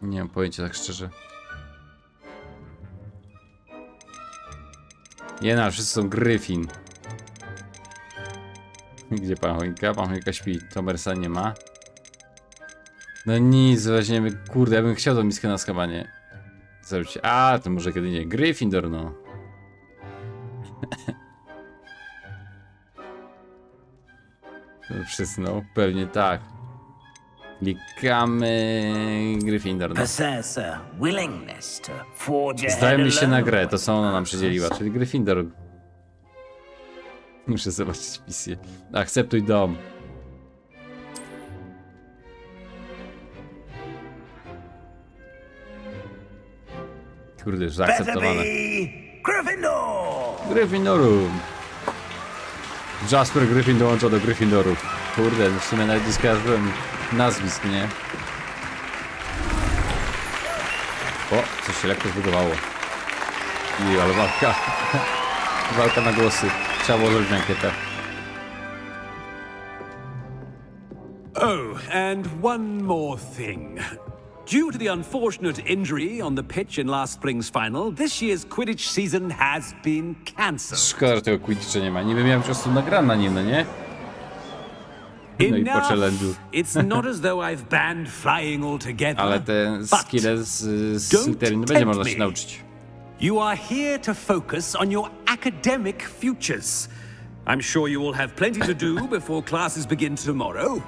Nie mam pojęcia, tak szczerze. Nie no, wszyscy są Gryffin. Gdzie pan choinka? Pan choinka śpi. Tomersa nie ma. No nic, weźmiemy. Kurde, ja bym chciał tą miskę na skabanie zrobić. A, to może kiedy nie. Gryffindor, no. Przysnął? Pewnie tak. Klikamy Gryffindor. No. Possess a willingness to forge ahead Zdajemy się na alone grę, to with co ona nam purpose. przydzieliła, czyli Gryffindor. Muszę zobaczyć misję. Akceptuj dom. Kurde, już zaakceptowane. Better be Gryffindor! Gryffindoru. Jasper Gryffin dołącza do Gryffindoru. Kurde, w sumie nawet nie skojarzyłem nazwisk, nie? O, coś się lekko zbudowało. I ale walka. Walka na głosy. Trzeba było zrobić ankietę. Oh, and one more thing. Due to the unfortunate injury on the pitch in last spring's final, this year's Quidditch season has been cancelled. Szkoda, że tego Quidditcha nie ma. Niby miałem po prostu nagrane na nim, no nie? No i po Enough. challenge'u. It's not as though I've banned flying altogether. Ale te But skille z don't Slytherin będzie tempt można me. się nauczyć. You are here to focus on your academic futures. I'm sure you will have plenty to do before classes begin tomorrow.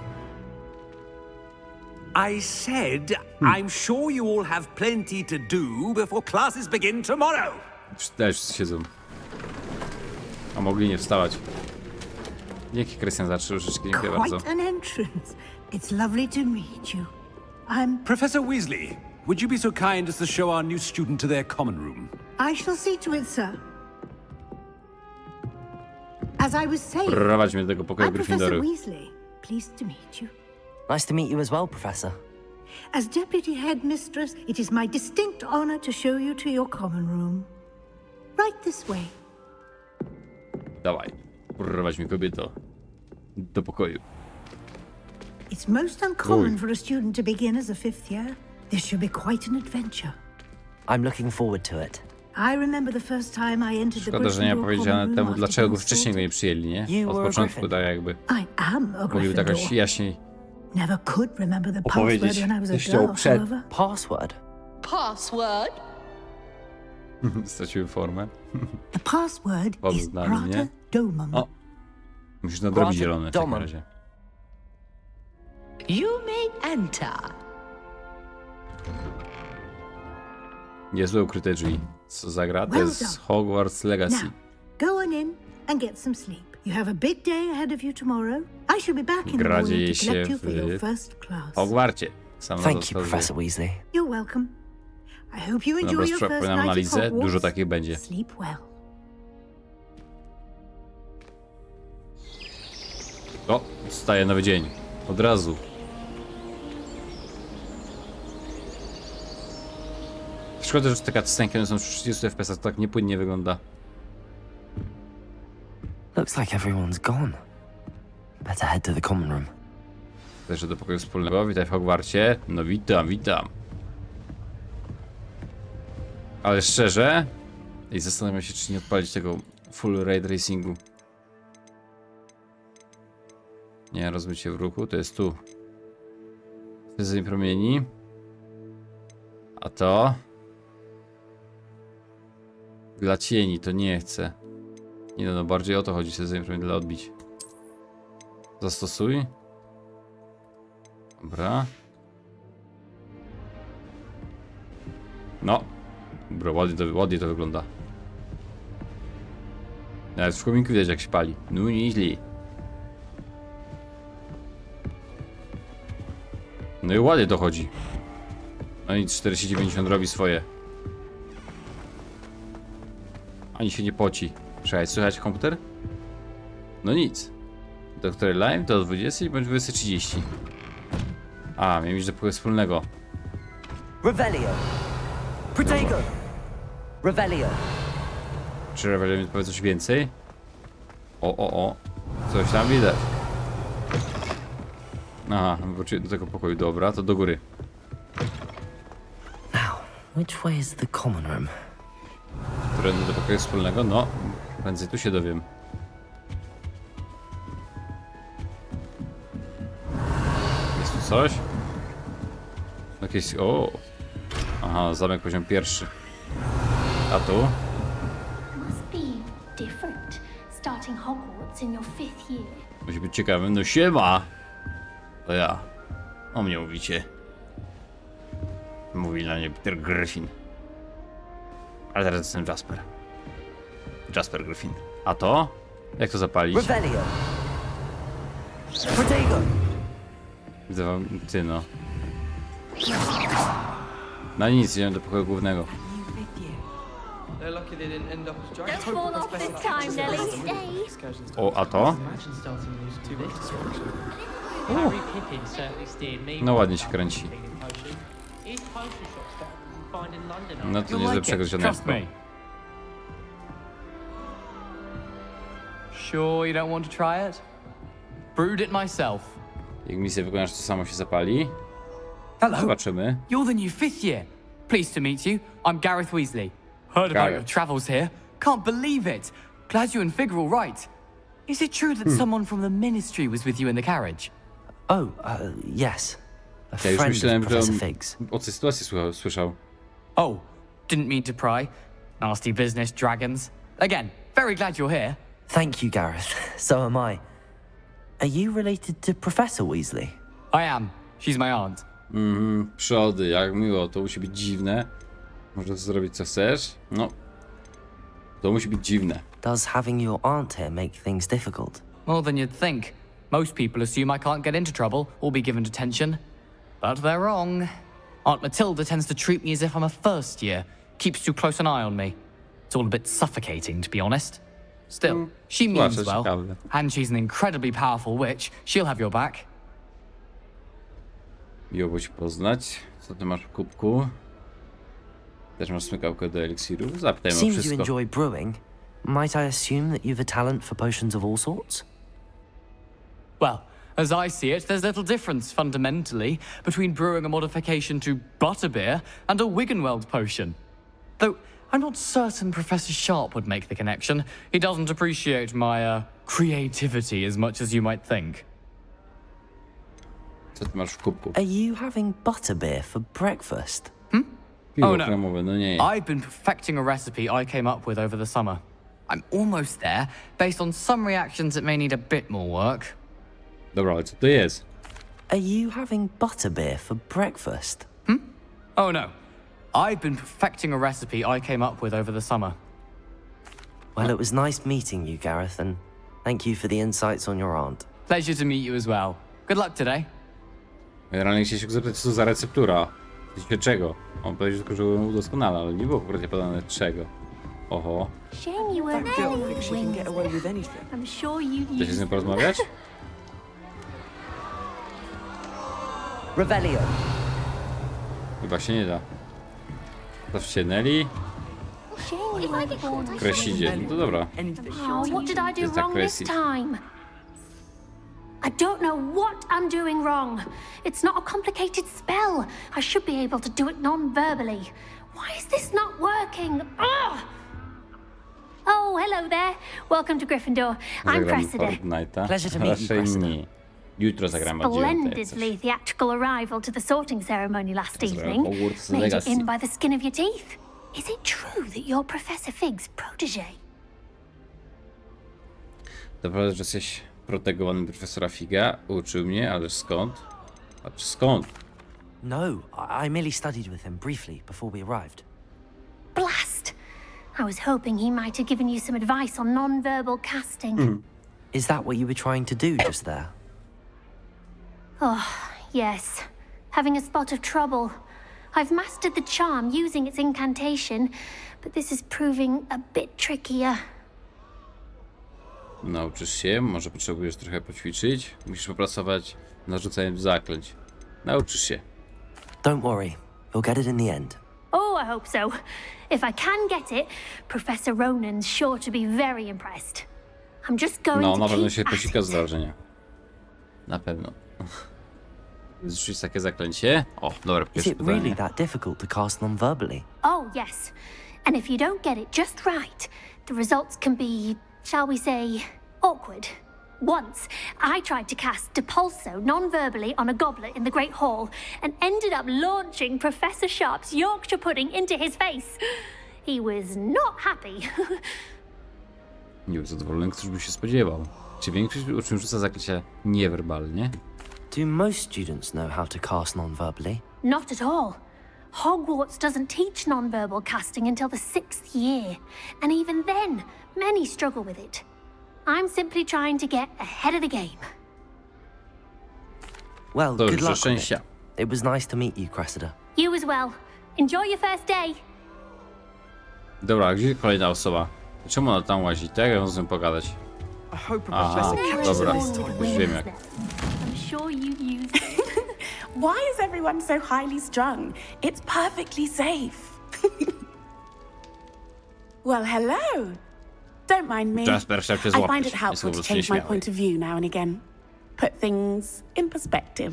I said, I'm sure you all have plenty to do before classes begin tomorrow. Też siedzą. A mogli nie wstawać. Dzięki, Krystian, za 3 różyczki. Dziękuję bardzo. Quite an entrance. It's lovely to meet you. I'm... Professor Weasley, would you be so kind as to show our new student to their common room? I shall see to it, sir. As I was saying, Prowadź mnie do tego pokoju I'm Professor Gryffindoru. Weasley. Pleased to meet you. Nice to meet you as well, Professor. As Deputy Headmistress, it is my distinct honor to show you to your common room. Right this way. Dawaj. Prowadź mnie, kobieto. Do pokoju. It's most uncommon Oj. for a student to begin as a 5th year. This should be quite an adventure. I'm looking forward to it. I remember the first time I entered the Szkoda, że nie Gryffindor powiedziane common room temu, after dlaczego being wcześniej go nie sorted. przyjęli, nie? You Od were a początku, Gryffindor. tak jakby. I am a Mogliby tak Gryffindor. jaśniej Never could remember the opowiedzieć. password when I was a Coś chciał girl, przed. however. Password? Password? Straciły formę. The password Powiedz is na mnie. Prata Domum. O! Musisz nadrobić Grata zielony w takim Domum. razie. You may enter. Niezłe ukryte drzwi. Co za gra? To Well jest done. Hogwarts Legacy. Now, go on in and get some sleep. You have a big day ahead of you tomorrow. I shall be back in the Gra morning dzieje to collect się you for your w first class. Hogwarcie. Sam Thank you, wskazuje. Professor Weasley. You're welcome. I hope you enjoy Dobra, your first spokojną night at analizę. Hogwarts. Dużo takich będzie. Sleep well. O! Wstaje nowy dzień. Od razu. Szkoda, że taka cutscenki są w 30 FPS, to tak niepłynnie wygląda. Looks like everyone's gone. Better head to the common room. Też do pokoju wspólnego. Witaj w Hogwarcie. No witam, witam. Ale szczerze... I zastanawiam się, czy nie odpalić tego full ray tracingu. Nie, rozmycie w ruchu, to jest tu. Sezeń promieni. A to... Dla cieni, to nie chcę. Nie no, bardziej o to chodzi, sezeń promieni dla odbić. Zastosuj. Dobra. No. Dobra, ładnie to wygląda. Nawet w kominku widać, jak się pali. No nieźle. No i ładnie to chodzi. No i 4090 robi swoje. Ani się nie poci. Czekaj, słychać komputer? No nic. Doktor Live do 20 bądź 20:30. A, miałem iść do pokoju wspólnego. Revelio. Protego. Revelio. Czy Revelio mi powie coś więcej? O. Coś tam widać. Aha, wróciłem do tego pokoju, dobra, to do góry. Now, which way is the common room? Którędy do pokoju wspólnego? No, prędzej tu się dowiem. Jest tu coś? Jakieś... O! Aha, zamek poziom pierwszy. A tu? Must be different starting Hogwarts in your 5th year. Musi być ciekawy. No siema! To ja. O mnie mówicie. Mówi na mnie Peter Griffin. Ale teraz jestem Jasper. Jasper Griffin. A to? Jak to zapalić? Revelio. Protego. Widzę wam, ty no. No nic, idziemy do pokoju głównego. O, a to? No ładnie się kręci. No to nie lepszego ziomeczka. Sure you don't want to try it? Brewed it myself. Jak misję wykonasz, to samo się zapali. Hello. Zobaczymy. You're the new 5th year. Pleased to meet you. I'm Gareth Weasley. Heard about your travels here. Can't believe it. Glad you and Fig are all right. Is it true that someone from the ministry was with you in the carriage? Oh, yes. A Ja już friend myślałem, of że Professor on Fig's. o tej sytuacji słyszał. Oh, didn't mean to pry. Nasty business, dragons. Again, very glad you're here. Thank you, Gareth. So am I. Are you related to Professor Weasley? I am. She's my aunt. Przody, jak miło, to musi być dziwne. Możesz zrobić co chcesz? No. To musi być dziwne. Does having your aunt here make things difficult? More than you'd think. Most people assume I can't get into trouble or be given detention. But they're wrong. Aunt Matilda tends to treat me as if I'm a first year. Keeps too close an eye on me. It's all a bit suffocating, to be honest. Still, she means well. And she's an incredibly powerful witch. She'll have your back. Miło było się poznać. Co ty masz w kubku? Też masz smykałkę do eliksirów? Zapytajmy o Seems you wszystko. enjoy brewing. Might I assume that you've a talent for potions of all sorts? Well, as I see it, there's little difference, fundamentally, between brewing a modification to butterbeer and a Wiggenweld potion. Though, I'm not certain Professor Sharp would make the connection. He doesn't appreciate my, creativity as much as you might think. Co ty masz w kubku? Are you having butterbeer for breakfast? Piwo Oh no. kremowe, no nie. I've been perfecting a recipe I came up with over the summer. I'm almost there, based on some reactions that may need a bit more work. Dobra, ale co to jest? Are you having butterbeer for breakfast? Oh no. I've been perfecting a recipe I came up with over the summer. Well, it was nice meeting you, Gareth, and thank you for the insights on your aunt. Pleasure to meet you as well. Good luck today. Generalnie chciałem się zapytać, co to za receptura. Czego? On powiedział tylko, że ją udoskonala, ale nie było konkretnie podane czego. Oho. Shame you weren't there. I'm sure you'd Chcecie z nim porozmawiać? Revelio. Chyba się nie da. Zawścienęli. Shame you weren't born. Kresidzie. No to dobra. Oh, what did I do Jest wrong this aggressive. time? I don't know what I'm doing wrong. It's not a complicated spell. I should be able to do it non-verbally. Why is this not working? Ugh! Oh, hello there. Welcome to Gryffindor. I'm Zagramy Cressida. Fortnite'a. Pleasure to meet you, Raczej Cressida. nie. Jutro zagramy o 9:00 jak Splendidly coś. theatrical arrival to the sorting ceremony last Zagramy evening. Hogwarts Made it Legacy. in by the skin of your teeth. Is it true that you're Professor Fig's protege? Naprawdę, że jesteś protegowanym profesora Figa. Uczył mnie, ale skąd? Znaczy skąd? No, I merely studied with him briefly before we arrived. Blast! I was hoping he might have given you some advice on non-verbal casting. Is that what you were trying to do just there? Oh, yes. Having a spot of trouble. I've mastered the charm using its incantation, but this is proving a bit trickier. Nauczysz się, może potrzebujesz trochę poćwiczyć. Musisz popracować nad rzucaniem zaklęć. Nauczysz się. Don't worry, you'll get it in the end. Oh, I hope so. If I can get it, Professor Ronan's sure to be very impressed. I'm just going No, to na pewno keep się at posika z it. wrażenia. Na pewno. Zrzucić takie zaklęcie. O, dobra, Is pierwsze it really pytanie. that difficult to cast non-verbally? Oh, yes. And if you don't get it just right, the results can be, shall we say, awkward. Once, I tried to cast Depulso non-verbally on a goblet in the Great Hall and ended up launching Professor Sharp's Yorkshire pudding into his face. He was not happy. Nie był zadowolony, ktoś by się spodziewał. Czy większość uczniów rzuca zaklęcia niewerbalnie? Do most students know how to cast non-verbally? Not at all. Hogwarts doesn't teach nonverbal casting until the 6th year, and even then, many struggle with it. I'm simply trying to get ahead of the game. Well, To good życzę luck with szczęścia. it. It was nice to meet you, Cressida. You as well. Enjoy your first day. Dobra, a gdzie kolejna osoba? Czemu ona tam łazi? Tak, ja z nim pogadać. Aha, dobra, już wiem jak. I'm sure you used it. Why is everyone so highly strung? It's perfectly safe. Well, hello. Don't mind me. Jasper chciał cię I find złapać. it Jest helpful po to prostu change my nieśmiały. point of view now and again. Put things in perspective.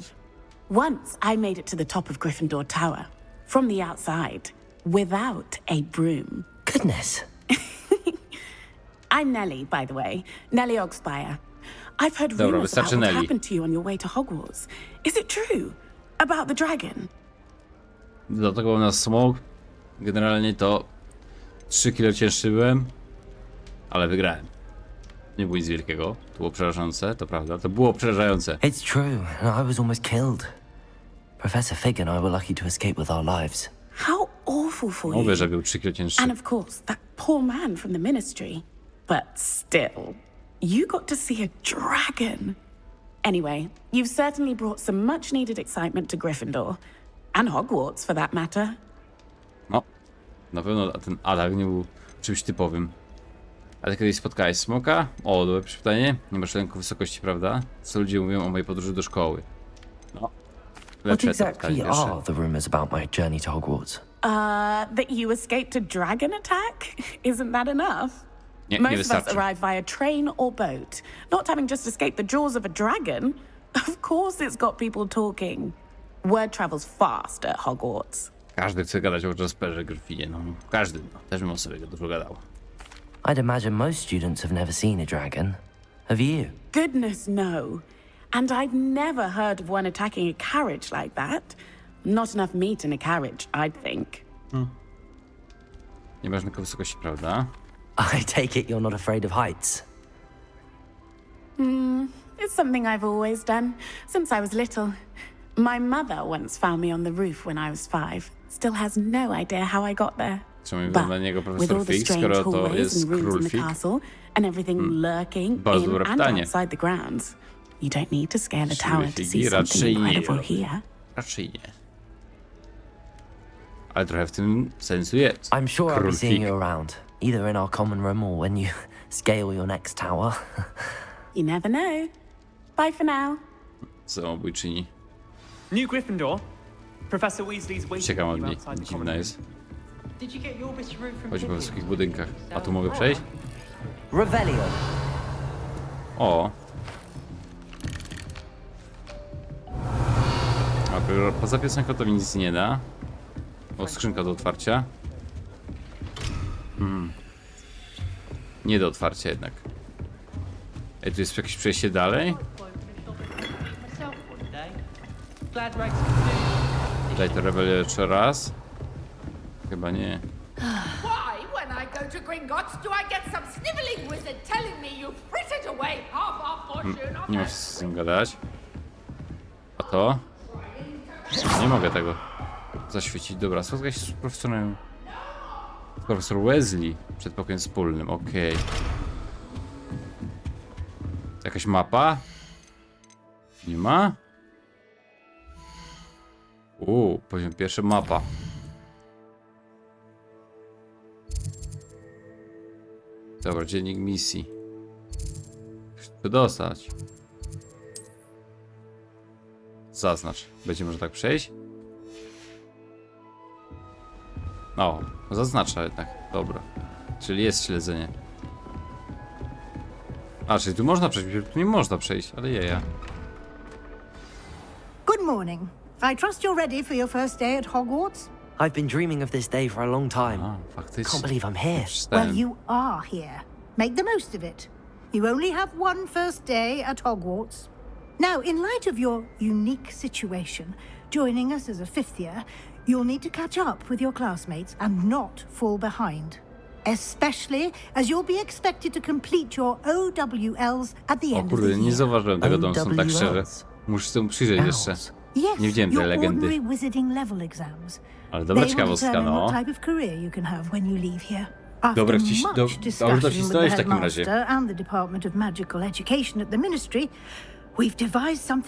Once I made it to the top of Gryffindor Tower, from the outside, without a broom. Goodness. I'm Nellie, by the way. Nellie Ogspire. I've heard Dobra, rumors about wystarczy what Nellie. happened to you on your way to Hogwarts. Is it true? About the dragon? Dlatego u nas smog. Generalnie to 3 kilo cięższy byłem, ale wygrałem. Nie było nic wielkiego. To było przerażające, to prawda. To było przerażające. It's true, and I was almost killed. Professor Fig and I were lucky to escape with our lives. How awful for Mówię, you. że był 3 kilo cięższy. And of course, that poor man from the ministry. But still, you got to see a dragon. Anyway, you've certainly brought some much needed excitement to Gryffindor. And Hogwarts, for that matter. No, na pewno ten atak nie był czymś typowym. Ale kiedyś spotkałeś smoka? O, dobre pytanie. Nie masz lęku wysokości, prawda? Co ludzie mówią o mojej podróży do szkoły? No. What Lepsze to exactly pytanie pierwsze. are the rumors about my journey to Hogwarts? That you escaped a dragon attack? Isn't that enough? Nie, nie Most of us wystarczy. arrive via train or boat, not having just escaped the jaws of a dragon. Of course it's got people talking. Word travels fast at Hogwarts. Każdy chce gadać o Jasperze Gryffinie, no. Każdy, no. Też bym o sobie dużo gadał. I'd imagine most students have never seen a dragon. Have you? Goodness, no. And I've never heard of one attacking a carriage like that. Not enough meat in a carriage, I'd think. Nie masz lęku wysokości, prawda? I take it you're not afraid of heights. It's something I've always done, since I was little. My mother once found me on the roof when I was 5. Still has no idea how I got there. Czemu But wygląda na niego with profesor all the Fig, strange skoro to hallways jest and rooms król in the Fig? castle, and everything lurking Bardzo in dobre and pytanie. outside the grounds, you don't need to scale a Czyli tower to see Figi something raczej nie incredible robi. here. Raczej nie. Ale trochę w tym sensu jest. I'm sure I'll be Król seeing Fig. you around, either in our common room or when you scale your next tower. You never know. Bye for now. Samobójczyni. New Gryffindor. Professor Weasley's waiting Ciekawe for od you niej. outside the Dziwna common jest. room. Did you get your bit of route from Chodzi po Vivian? wysokich budynkach. A tu mogę przejść? Revelio. O. A poza piosenką to mi nic nie da. O, skrzynka do otwarcia. Nie do otwarcia jednak. Ej, tu jest jakieś przejście dalej? Glad Rex Daj to rebelię jeszcze raz. Chyba nie. Why, when I go to Gringotts, do I get some sniveling wizard telling me you've frittered away half our fortune on Nie ma się z tym gadać. A to? Nie mogę tego zaświecić. Dobra, spotkaj się z profesorem. Profesor Weasley przed pokojem wspólnym, okej. Jakaś mapa? Nie ma? Poziom pierwszy, mapa. Dobra, dziennik misji. Chcę dostać. Zaznacz. Będzie można tak przejść? O, zaznacza jednak. Dobra. Czyli jest śledzenie. A, czyli tu można przejść. Tu nie można przejść, ale jeja. Good morning. I trust you're ready for your first day at Hogwarts? I've been dreaming of this day for a long time. Can't believe I'm here. Well, you are here. Make the most of it. You only have one first day at Hogwarts. Now, in light of your unique situation, joining us as a 5th year, you'll need to catch up with your classmates and not fall behind. Especially as you'll be expected to complete your OWLs at the O end of the kurde, nie year. zauważyłem tego, Domson, tak szczerze. Muszę się temu przyjrzeć jeszcze. Nie widziałem tej legendy. Ale dobra ciekawostka, no. Dobra historia w takim razie.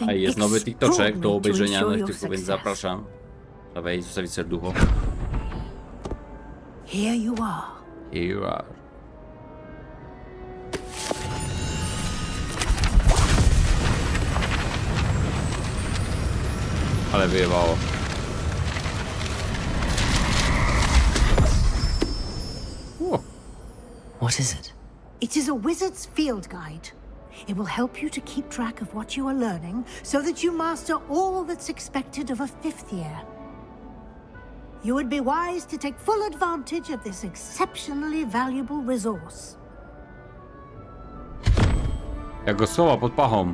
A jest nowy TikToczek do obejrzenia na TikToku, więc zapraszam. Dawaj, zostawić serducho. Here you are. Here you are. Ale wyjebało. What is it? It is a wizard's field guide. It will help you to keep track of what you are learning so that you master all that's expected of a 5th year. You would be wise to take full advantage of this exceptionally valuable resource. Jak go słowa pod pachą.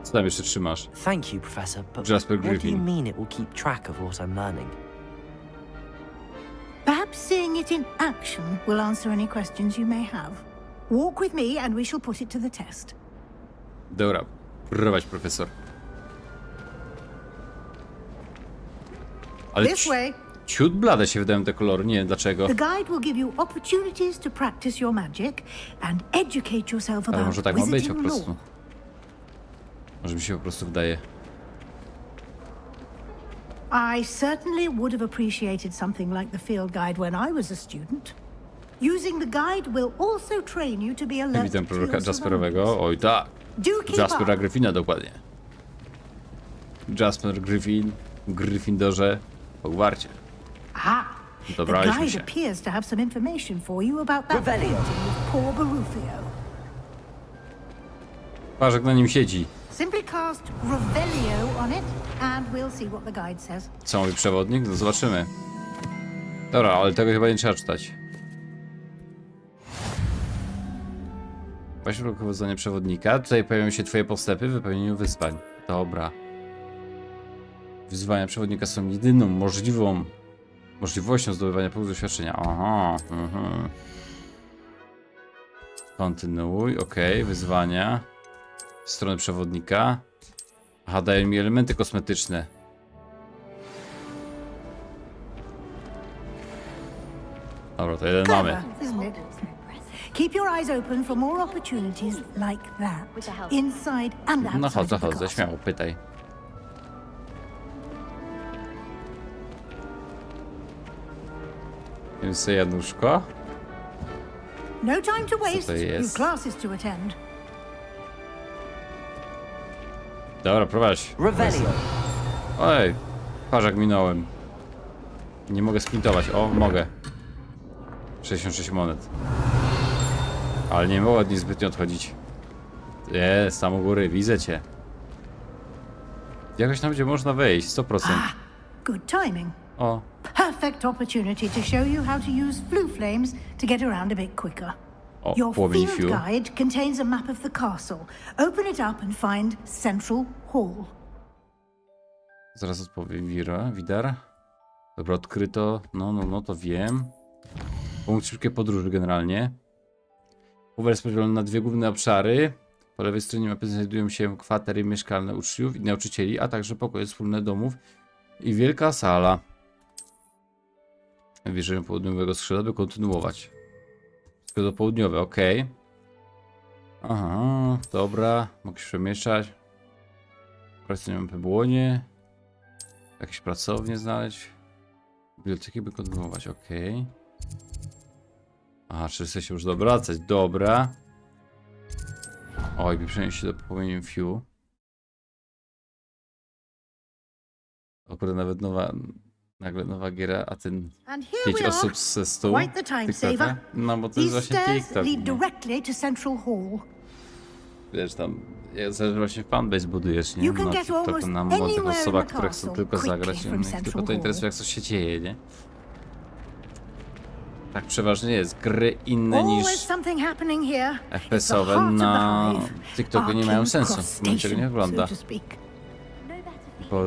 Co tam jeszcze trzymasz? Thank you, Professor, but Jasper what do you Griffin. mean it will keep track of what I'm learning? Perhaps seeing it in action will answer any questions you may have. Walk with me and we shall put it to the test. Dobra, prowadź, profesor. Ale This way. ciut blade się wydają te kolory, nie wiem dlaczego. The guide will give you opportunities to practice your magic and educate yourself Ale about może tak ma być po wizarding prostu. lore. Może mi się po prostu wydaje. I certainly would have appreciated something like the field guide when I was a student. Using the guide will also train you to be alert Witam to proroka your Jasperowego. Oj tak. Do keep Jaspera up. Griffina dokładnie. Jasper Griffin w Gryffindorze w Hogwarcie. Ah, the Dobraliśmy guide się. appears to have some information for you about that Revelio. painting of poor Barufio. Parzek na nim siedzi. Simply cast Revelio on it and we'll see what the guide says. Co mówi przewodnik? No zobaczymy. Dobra, ale tego chyba nie trzeba czytać. Weź prowadzenie przewodnika. Tutaj pojawią się twoje postępy w wypełnieniu wyzwań. Dobra. Wyzwania przewodnika są jedyną możliwością zdobywania punktów doświadczenia. Aha. Kontynuuj. Okej. Wyzwania. Strony przewodnika. Aha, dają mi elementy kosmetyczne. Dobra, to jeden mamy. Clever, isn't it? Keep your eyes open for more opportunities like that, inside and No outside chodzę, of the chodzę, castle. śmiało, pytaj. Więc Januszko. No time to waste. to You've jest? classes to attend. Dobra, prowadź. Revelio. Oj, patrz jak minąłem. Nie mogę sprintować. O, mogę. 66 monet. Ale nie mogę od niej zbytnio odchodzić. Jest, tam u góry, widzę cię. Jakoś tam będzie można wejść, 100%. Good timing. O, Perfect opportunity to show you how to use flue flames to get around a bit quicker. o, Your płomień field fiu. guide contains a map of the castle. Open it up and find Central Hall. Zaraz odpowiem, Widar. Dobra, odkryto. No, to wiem. Punkt szybkiej podróży generalnie. Hogwarts jest podzielony na dwie główne obszary. Po lewej stronie mapy znajdują się kwatery mieszkalne uczniów i nauczycieli, a także pokoje wspólne domów i wielka sala. Wierzę południowego skrzydła, by kontynuować. Skrzydło południowe, ok. Aha, dobra. Mogę się przemieszczać. Pracownię mapy błonie. Jakieś pracownie znaleźć. Biblioteki, by kontynuować, ok. Aha, czy chce się już dobracać? Dobra. Oj, by przenieść się do płomieniem Fiu. O kurde, nawet nagle nowa giera, a ten And here 5 we are. osób ze 100. Quite the time saver. No bo to jest These właśnie stairs TikTok. lead No. directly to Central Hall. Wiesz, tam właśnie fanbase budujesz, nie? You can Na get TikToku, almost na młodych anywhere in osobach, the które chcą castle tylko quickly zagrać. from Innych Central tylko to Hall. interesuje, jak coś się dzieje, nie? Tak przeważnie jest. Gry inne niż Always something happening here. FPS-owe na TikToku nie mają sensu. W momencie tego nie wygląda. Bo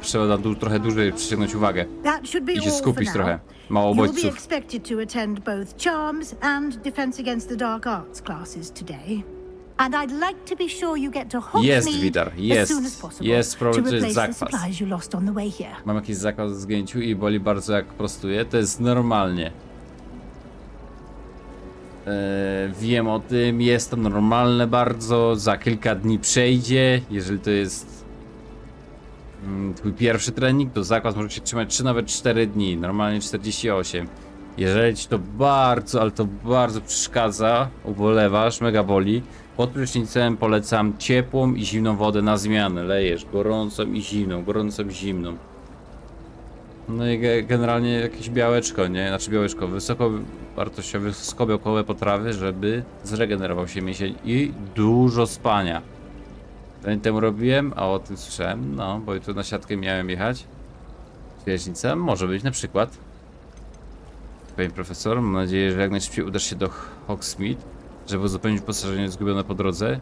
trzeba trochę dłużej przyciągnąć uwagę That should be i się all skupić for trochę. now. Mało You'll be bodźców. expected to attend both Charms and Defense Against the Dark Arts classes today. And I'd like to be sure you get to Jest, Hogsmeade Widar, as jest. soon as possible Jest, to problem, że jest replace the zakwas. supplies you lost on the way here. Mam jakiś zakwas w zgięciu i boli bardzo jak prostuję. To jest normalnie. Wiem o tym, jest to normalne bardzo. Za kilka dni przejdzie. Jeżeli to jest twój pierwszy trening, to zakwas może się trzymać 3, nawet 4 dni. Normalnie 48. Jeżeli ci to bardzo, ale to bardzo przeszkadza, ubolewasz, mega boli, pod prysznicem polecam ciepłą i zimną wodę na zmianę. Lejesz gorącą i zimną, gorącą i zimną. No i generalnie jakieś białeczko, nie? Znaczy białeczko, wysokowartościowe, wysokobiałkowe potrawy, żeby zregenerował się mięsień i dużo spania. Tydzień temu robiłem, a o tym słyszałem, no, bo tu na siatkę miałem jechać. Świecznica, może być na przykład. Panie profesor, mam nadzieję, że jak najszybciej udasz się do Hogsmeade, żeby uzupełnić wyposażenie zgubione po drodze.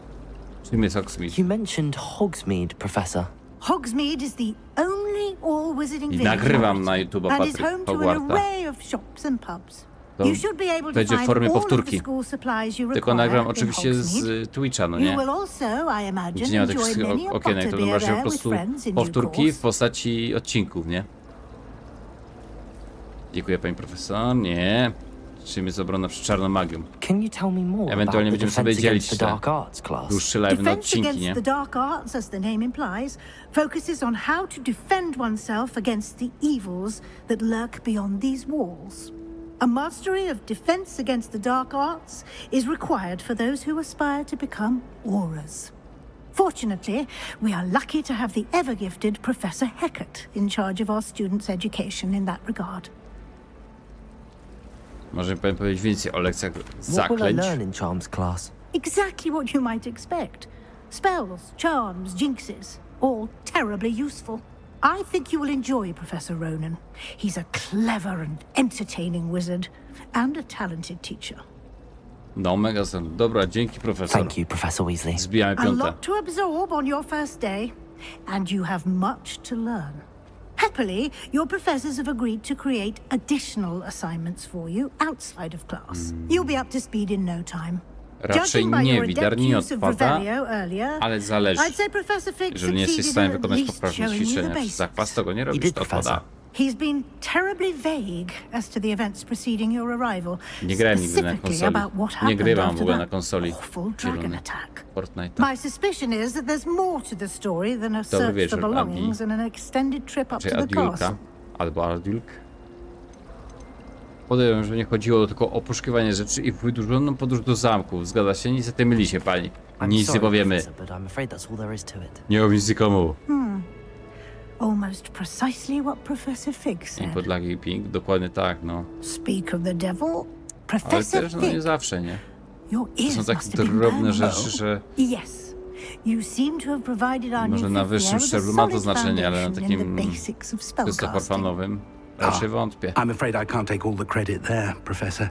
Czym jest Hogsmeade? You mentioned Hogsmeade, Professor. Hogsmeade is the only all-wizarding I village nagrywam na YouTube'a and is Patryk home to an Hogwarta. array of shops and pubs. To You should be able to będzie w find formie all of the powtórki. school supplies you Tylko require nagram in oczywiście Hogsmeade. z Twitcha, no You nie? will also, I imagine, Gdzie nie ma tych enjoy wszystkich many a okienek, to butterbeer będą właśnie po there with prostu friends in due powtórki course. w postaci odcinków, nie? Dziękuję, pani profesor. Nie. Czym jest obrona przed czarną magią? Can you tell me more Ewentualnie about the będziemy sobie defense dzielić against the te dark arts class? dłuższe live na Defense odcinki, against nie? the dark arts, as the name implies, focuses on how to defend oneself against the evils that lurk beyond these walls. A mastery of defense against the dark arts is required for those who aspire to become aurors. Fortunately, we are lucky to have the ever-gifted Professor Hecat in charge of our students' education in that regard. Może pani powiedzieć więcej o lekcjach What will I zaklęć? learn in Charms class? Exactly what you might expect. Spells, charms, jinxes, all terribly useful. I think you will enjoy Professor Ronan. He's a clever and entertaining wizard and a talented teacher. No, mega sen. Dobra, dzięki profesor. Thank you, Professor Weasley. Zbijamy A piątę. lot to absorb on your first day, and you have much to learn. Happily, your professors have agreed to create additional assignments for you outside of class. You'll be up to speed in no time. Raczej Judging by nie, your Widar adept nie use of odpada, Revelio earlier, ale zależy. I'd say Professor Fig Jeżeli nie jesteś w succeeded stanie in at wykonać least poprawnie showing you the ćwiczenia, czy basics. zakwas tego nie robisz, did, to odpada. Professor. He's been terribly vague as to the events preceding your arrival. Nie grałem nigdy na specifically konsoli. about what Nie happened grywam w after ogóle na that konsoli. awful dragon Zielony. attack. Fortnite. My suspicion is that there's more to the story than a search wieczór, for belongings and an extended trip up Czy to the Adiulka, castle. albo Adiulk. Podejrzewam, że nie chodziło tylko o poszukiwanie rzeczy i wydłużoną podróż do zamku. Zgadza się? Niestety myli się pani. Nic nie powiemy. Professor, but I'm afraid that's all there is to it. Nie mów nic nikomu. Almost precisely what Professor Fig I said. podlagi ping, dokładnie tak, no. Speak of the devil, Ale Professor też, no nie Fig. zawsze, nie? Your To są ears takie must have been drobne burning. rzeczy, że Yes. You seem to have provided our może new na fifth wyższym year with a szczeblu ma to solid znaczenie, ale na foundation in takim the basics of czysto spellcasting. forfanowym raczej wątpię. I'm afraid I can't take all the credit there, Professor.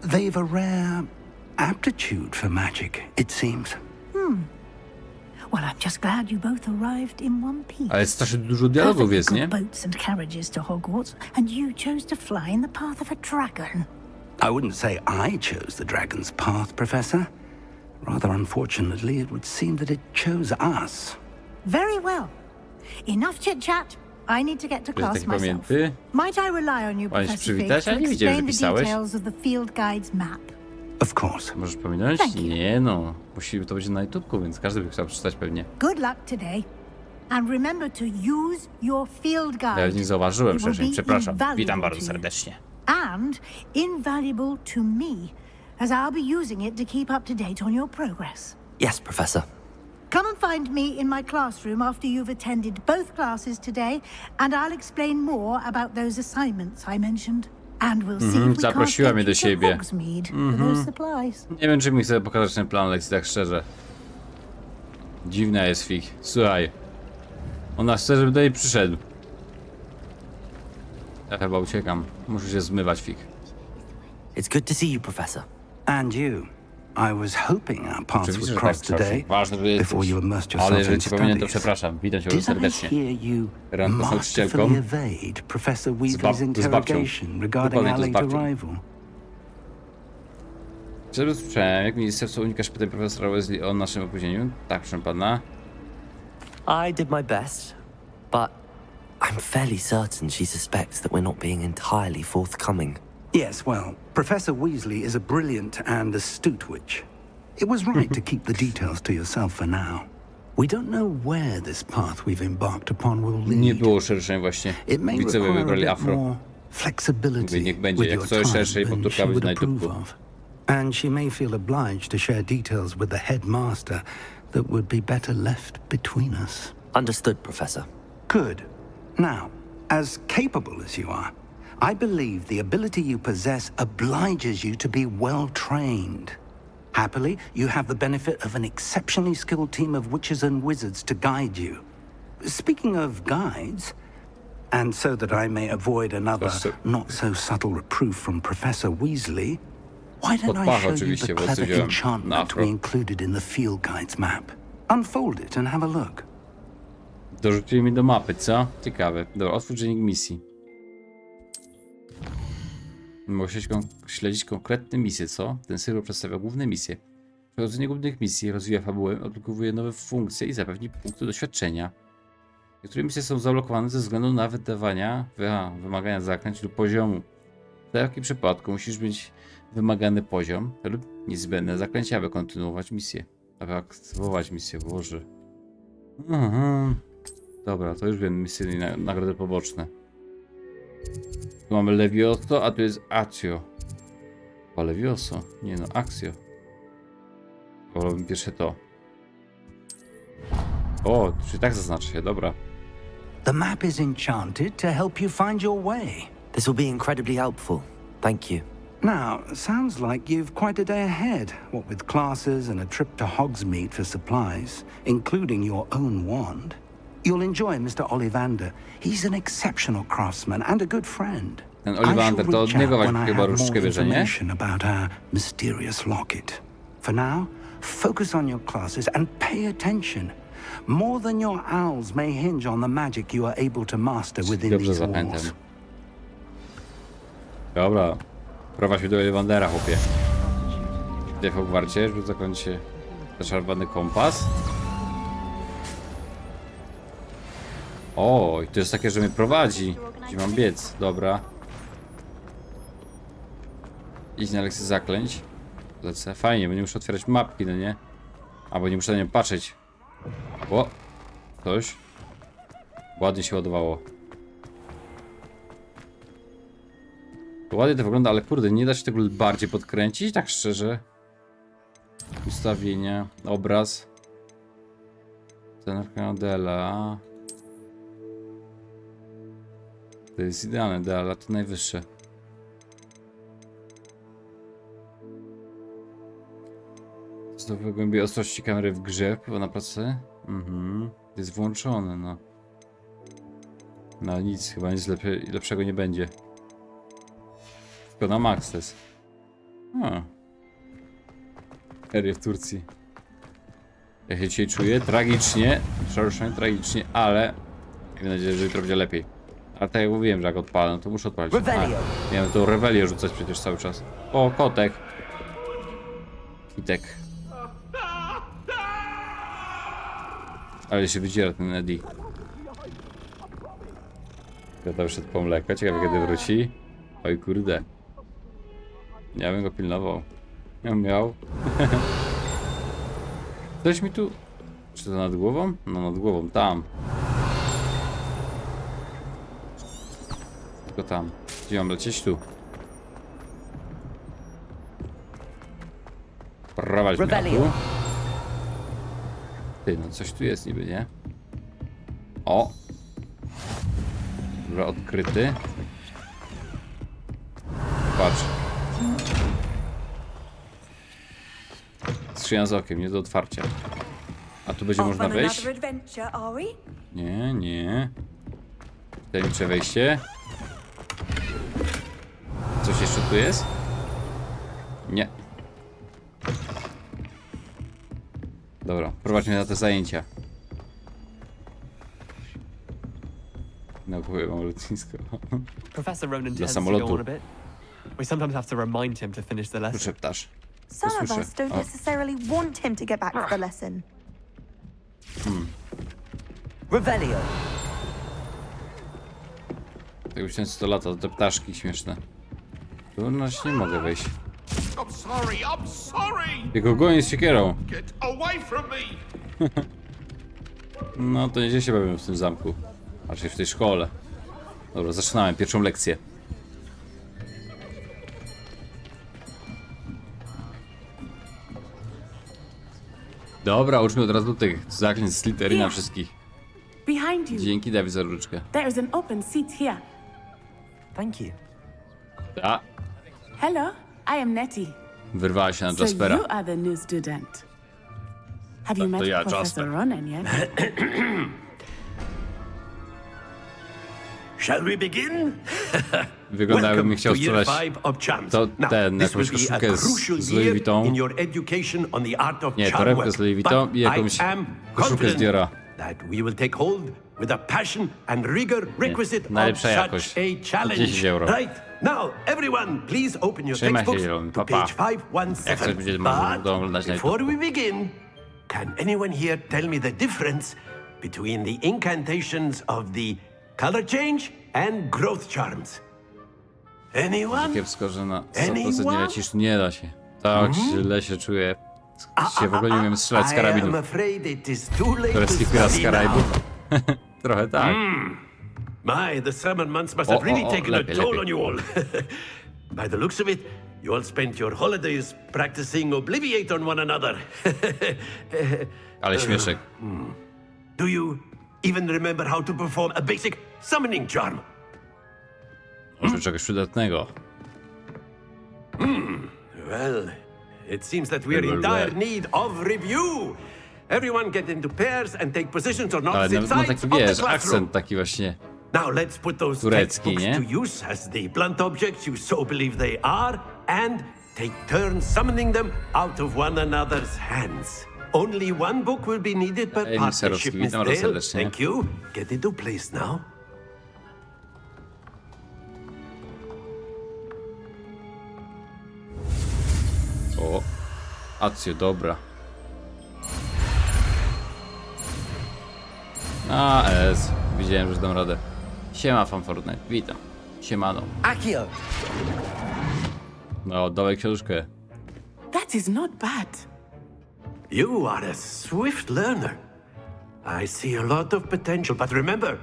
They've a rare aptitude for magic, it seems. Well, I'm just glad you both arrived in one piece. Ale strasznie dużo dialogów jest, Perfectly nie? good boats and carriages to Hogwarts, and you chose to fly in the path of a dragon. I wouldn't say I chose the dragon's path, Professor. Rather unfortunately, it would seem that it chose us. Very well. Enough chit-chat. I need to get to class taki myself. pamiętny. Might I rely on you, Możesz Professor Fig, przywitać? to Ja nie widziałem, że explain the pisałeś. details of the Field Guide's map? Of course. Możesz pominąć? Thank you. Nie no. To będzie na YouTubeku, więc każdy by chciał przeczytać pewnie. Good luck today. And remember to use your Field Guide. Ja nie zauważyłem It will wcześniej, be przepraszam. invaluable Witam bardzo to you. serdecznie. And invaluable to me, as I'll be using it to keep up to date on your progress. Yes, Professor. Come and find me in my classroom after you've attended both classes today, and I'll explain more about those assignments I mentioned. And we'll see if we zaprosiła can't mnie get do you to siebie. Hogsmeade for those supplies. Nie wiem, czy mi chce pokazać ten plan lekcji, tak szczerze. Dziwna jest Fig. Słuchaj. Ona chce, żebym do niej przyszedł. Ja chyba uciekam. Muszę się zmywać, Fig. It's good to see you, Professor. And you. I was hoping our paths Oczywiście, would że cross tak, today ważne, że before you jesteś. immersed Ale yourself jeżeli in cię powinienem, to studies. przepraszam. Witam cię Did I serdecznie. hear you Randko z nauczycielką. masterfully evade Professor Weasley's z babcią. interrogation regarding Dokładnie our to z late babcią. arrival? Czy słyszałem, jak ministerstwo unikasz pytań profesora Weasley o naszym opóźnieniu? Tak, proszę pana. I did my best, but I'm fairly certain she suspects that we're not being entirely forthcoming. Yes, well, Professor Weasley is a brilliant and astute witch. It was right to keep the details to yourself for now. We don't know where this path we've embarked upon will lead. Nie było szerszeń właśnie. Widzowie wybrali afro. Flexibility Niech będzie, jak coś szerszej, powtórka będzie na YouTube'ku. And she may feel obliged to share details with the headmaster that would be better left between us. Understood, Professor. Good. Now, as capable as you are, I believe the ability you possess obliges you to be well trained. Happily, you have the benefit of an exceptionally skilled team of witches and wizards to guide you. Speaking of guides, and so that I may avoid another not-so-subtle reproof from Professor Weasley, why don't I show you the clever enchantment we included in the field guide's map? Unfold it and have a look. Dorzucili mi do mapy, co? Ciekawe. Dobra, otwórz dziennik misji. Musisz śledzić konkretne misje, co? Ten serial przedstawia główne misje. Przechodzenie głównych misji rozwija fabułę, odblokowuje nowe funkcje i zapewni punkty doświadczenia. Niektóre misje są zablokowane ze względu na wymagania zaklęć lub poziomu. W takim przypadku musisz mieć wymagany poziom lub niezbędne zaklęcia, aby kontynuować misję. Aby aktywować misję, Boże. Dobra, to już wiem, misje i nagrody poboczne. Tu mamy Levioso, a tu jest Accio. O, Levioso. Nie no, Accio. Wolałbym pierwsze to. O, czyli tak zaznaczy się, dobra. The map is enchanted to help you find your way. This will be incredibly helpful. Thank you. Now, sounds like you've quite a day ahead, what with classes and a trip to Hogsmeade for supplies, including your own wand. You'll enjoy Mr. Ollivander. He's an exceptional craftsman and a good friend. Ten Ollivander to od niego chyba różdżkę bierze, nie? About our mysterious locket. For now, focus on your classes and pay attention. More than your owls may hinge on the magic you are able to master within these walls. Dobra, prowadź mnie do Ollivandera, chłopie. Tutaj w Hogwarcie, żeby zakończyć się zaszarpany kompas. O, i to jest takie, że mnie prowadzi. Gdzie mam biec, dobra. Idź na lekcję zaklęć. Lecę. Fajnie, bo nie muszę otwierać mapki, no nie? Albo nie muszę na nią patrzeć. O! Coś. Ładnie się ładowało. To ładnie to wygląda, ale kurde, nie da się tego bardziej podkręcić, tak szczerze. Ustawienia, obraz. Ten modela. To jest idealne, Dela, to najwyższe. Znowu głębiej ostrości kamery w grze, chyba na pracy. Jest włączone, no. No nic, chyba nic lepszego nie będzie. Tylko na max to jest. Ferie w Turcji. Ja się dzisiaj czuję tragicznie, tragicznie, ale mam nadzieję, że jutro będzie lepiej. Ale tak jak mówiłem, że jak odpalę, no to muszę odpalić. Miałem tą rewelię rzucać przecież cały czas. O, kotek. Kitek. Ale się wydziera ten Eddie. Ja tam wszedł po mleko, ciekawe kiedy wróci. Oj kurde. Ja bym go pilnował. Miał. Coś mi tu... Czy to nad głową? No nad głową, tam. Tylko tam. Gdzie mam lecieć? Tu. Prowadź mnie tu. Ty, no coś tu jest niby, nie? O! Dobra, odkryty. Patrz. Skrzynia z okiem, nie do otwarcia. A tu będzie można wejść? Nie, nie. Tajemnicze wejście. Coś jeszcze tu jest? Nie. Dobra, prowadź mnie na te zajęcia. Naukowe mam lotnisko. Professor Ronan Dla tends to go samolotu. on a bit. We sometimes have to remind him to finish the lesson. Szeptasz. Some of us don't necessarily want him to get back to the lesson. Revelio. Tak już ten 100 lata, te ptaszki śmieszne. Tu no nie mogę wejść. I'm sorry, I'm sorry! Tylko gonię z siekierą. Get away from me! No to nieźle się bawię w tym zamku. Raczej w tej szkole. Dobra, zaczynamy pierwszą lekcję. Dobra, uczmy od razu tych zaklęć z litery na wszystkich. Behind you. Dzięki, Dawid, za różyczkę. There is an open seat here. Thank you. A, Hello, I am Nettie. wyrwała się na So Jaspera. you are the new student. Have you To met ja, Professor Jasper. Ronan yet? Shall we begin? Wygląda jakby mi chciał Welcome to sprzedać year 5 of charms. to Now, ten, this jakąś will be a koszulkę crucial z Louis year Vuitton. in your education on the art of Nie, charm torebkę work. z Louis Vuitton But i jakąś I am koszulkę z confident Diora. that we will take hold with a passion and rigor requisite of najlepsza such jakość. a challenge. 10 euro. Right, now everyone please open your Trzymaj się, textbooks zielony, to papa. page Jak coś 517. będzie można But oglądać na before YouTube. we begin, can anyone here tell me the difference between the incantations of the color change and growth charms? Anyone? Kiepsko, że na 100% nie lecisz, nie da się. Tak źle się czuję. Się w ogóle nie umiem strzelać z I am karabinów. afraid it is too late Które to skipira z study Karaibów. Trochę tak. My, the summer months must have really taken lepiej, a toll lepiej. on you all. By the looks of it, you all spent your holidays practicing Obliviate on one another. Ale śmieszek. Do you even remember how to perform a basic summoning charm? Może czegoś przydatnego. Well, it seems that we are in dire need of review. Everyone get into pairs and take positions on Ale opposite no sides taki of the wiesz, classroom. akcent taki właśnie. Now let's put those turecki, textbooks nie? to use as the blunt objects you so believe they are, and take turns summoning them out of one another's hands. Only one book will be needed per Ej, partnership, Sarowski, Miss witam Dale. serdecznie. Thank you. Get into place now. O, ację, dobra. A, S. Widziałem, że dam radę. Siema, Fanfortnite. Witam. Siemano. Accio. No, dawaj książkę. That is not bad. You are a swift learner. I see a lot of potential, but remember,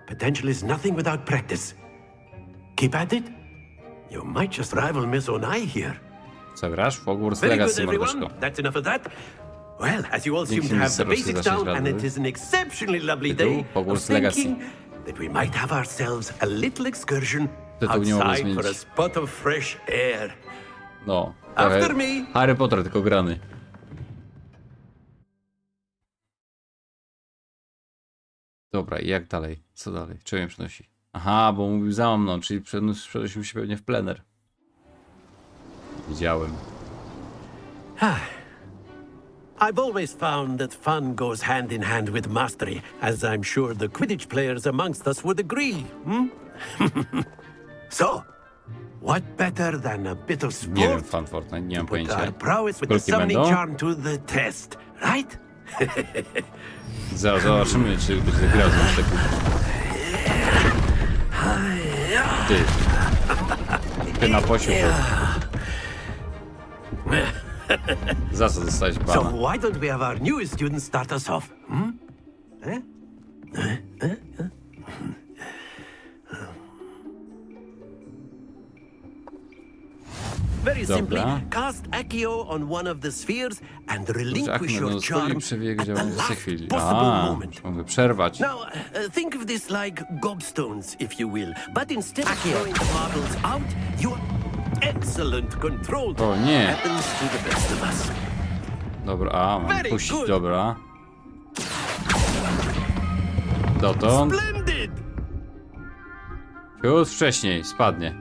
potential is nothing without practice. Keep at it. You might just rival Miss Onai here. Co grasz? W Hogwarts Very good, Legacy, everyone. mordeczko. That's enough of that. Well, as you all seem Dzięki, to have Mr. the Rossi, basics za down, 6 and lat. it is an exceptionally lovely Tytuł day, I was Hogwarts Legacy. thinking that we might have ourselves a little excursion Tytuł nie mogę outside for a zmienić. spot of fresh air. No. After trochę me. Harry Potter, tylko grany. Dobra, i jak dalej? Co dalej? Czego mnie przenosi? Aha, bo mówił za mną, czyli przenosił się pewnie w plener. Widziałem. I've always found that fun goes hand in hand with mastery, as I'm sure the Quidditch players amongst us would agree. So, what better than a bit of sport? Nie wiem, fan Fortnite, nie mam Put pojęcia. our prowess with the Kulki summoning będą? charm to the test, right? Zaraz zobaczymy, czy będzie grał z takim. Ty. Ty na posiłku. Za co dostałeś So bana? why don't we have our newest student start us off? Very simply, Dobra. cast Accio on one of the spheres and Dobrze, relinquish Achmed, your no stoi charm przebieg at the działania w last chwili. possible A, moment. mogę przerwać. Now, think of this like gobstones, if you will. But instead of throwing the marbles out, your excellent control O nie. happens to the best of us. Dobra, a, mam Very puścić, good. dobra. Dotąd. Splendid! Już wcześniej, spadnie.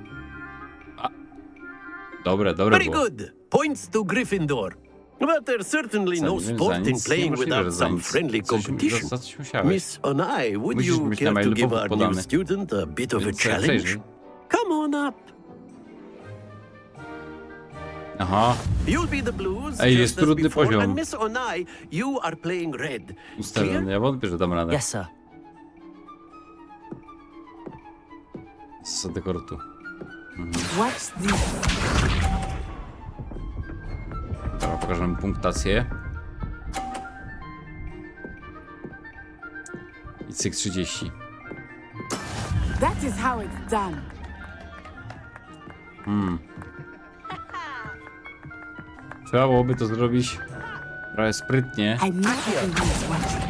A. Dobre Very było. good. Points to Gryffindor. But there's certainly no Za sport in nic playing niemożliwe, without że za some nic. friendly Coś- competition. za coś musiałeś. Miss Onai, would Musisz you mieć na care to mailu give our podany. new student a bit of a Więc challenge? przejrzyj. Come on up. Aha. You'll be the blues, Ej, just jest as trudny before, poziom. and Miss Onai, you are playing red. Ustawiony. Ja wątpię, że dam radę. Yes, sir. Zasady kortu. What's this? Dobra, pokażemy punktację. I cyk 30. That is how it's done. Trzeba byłoby to zrobić trochę sprytnie. I know everyone is watching,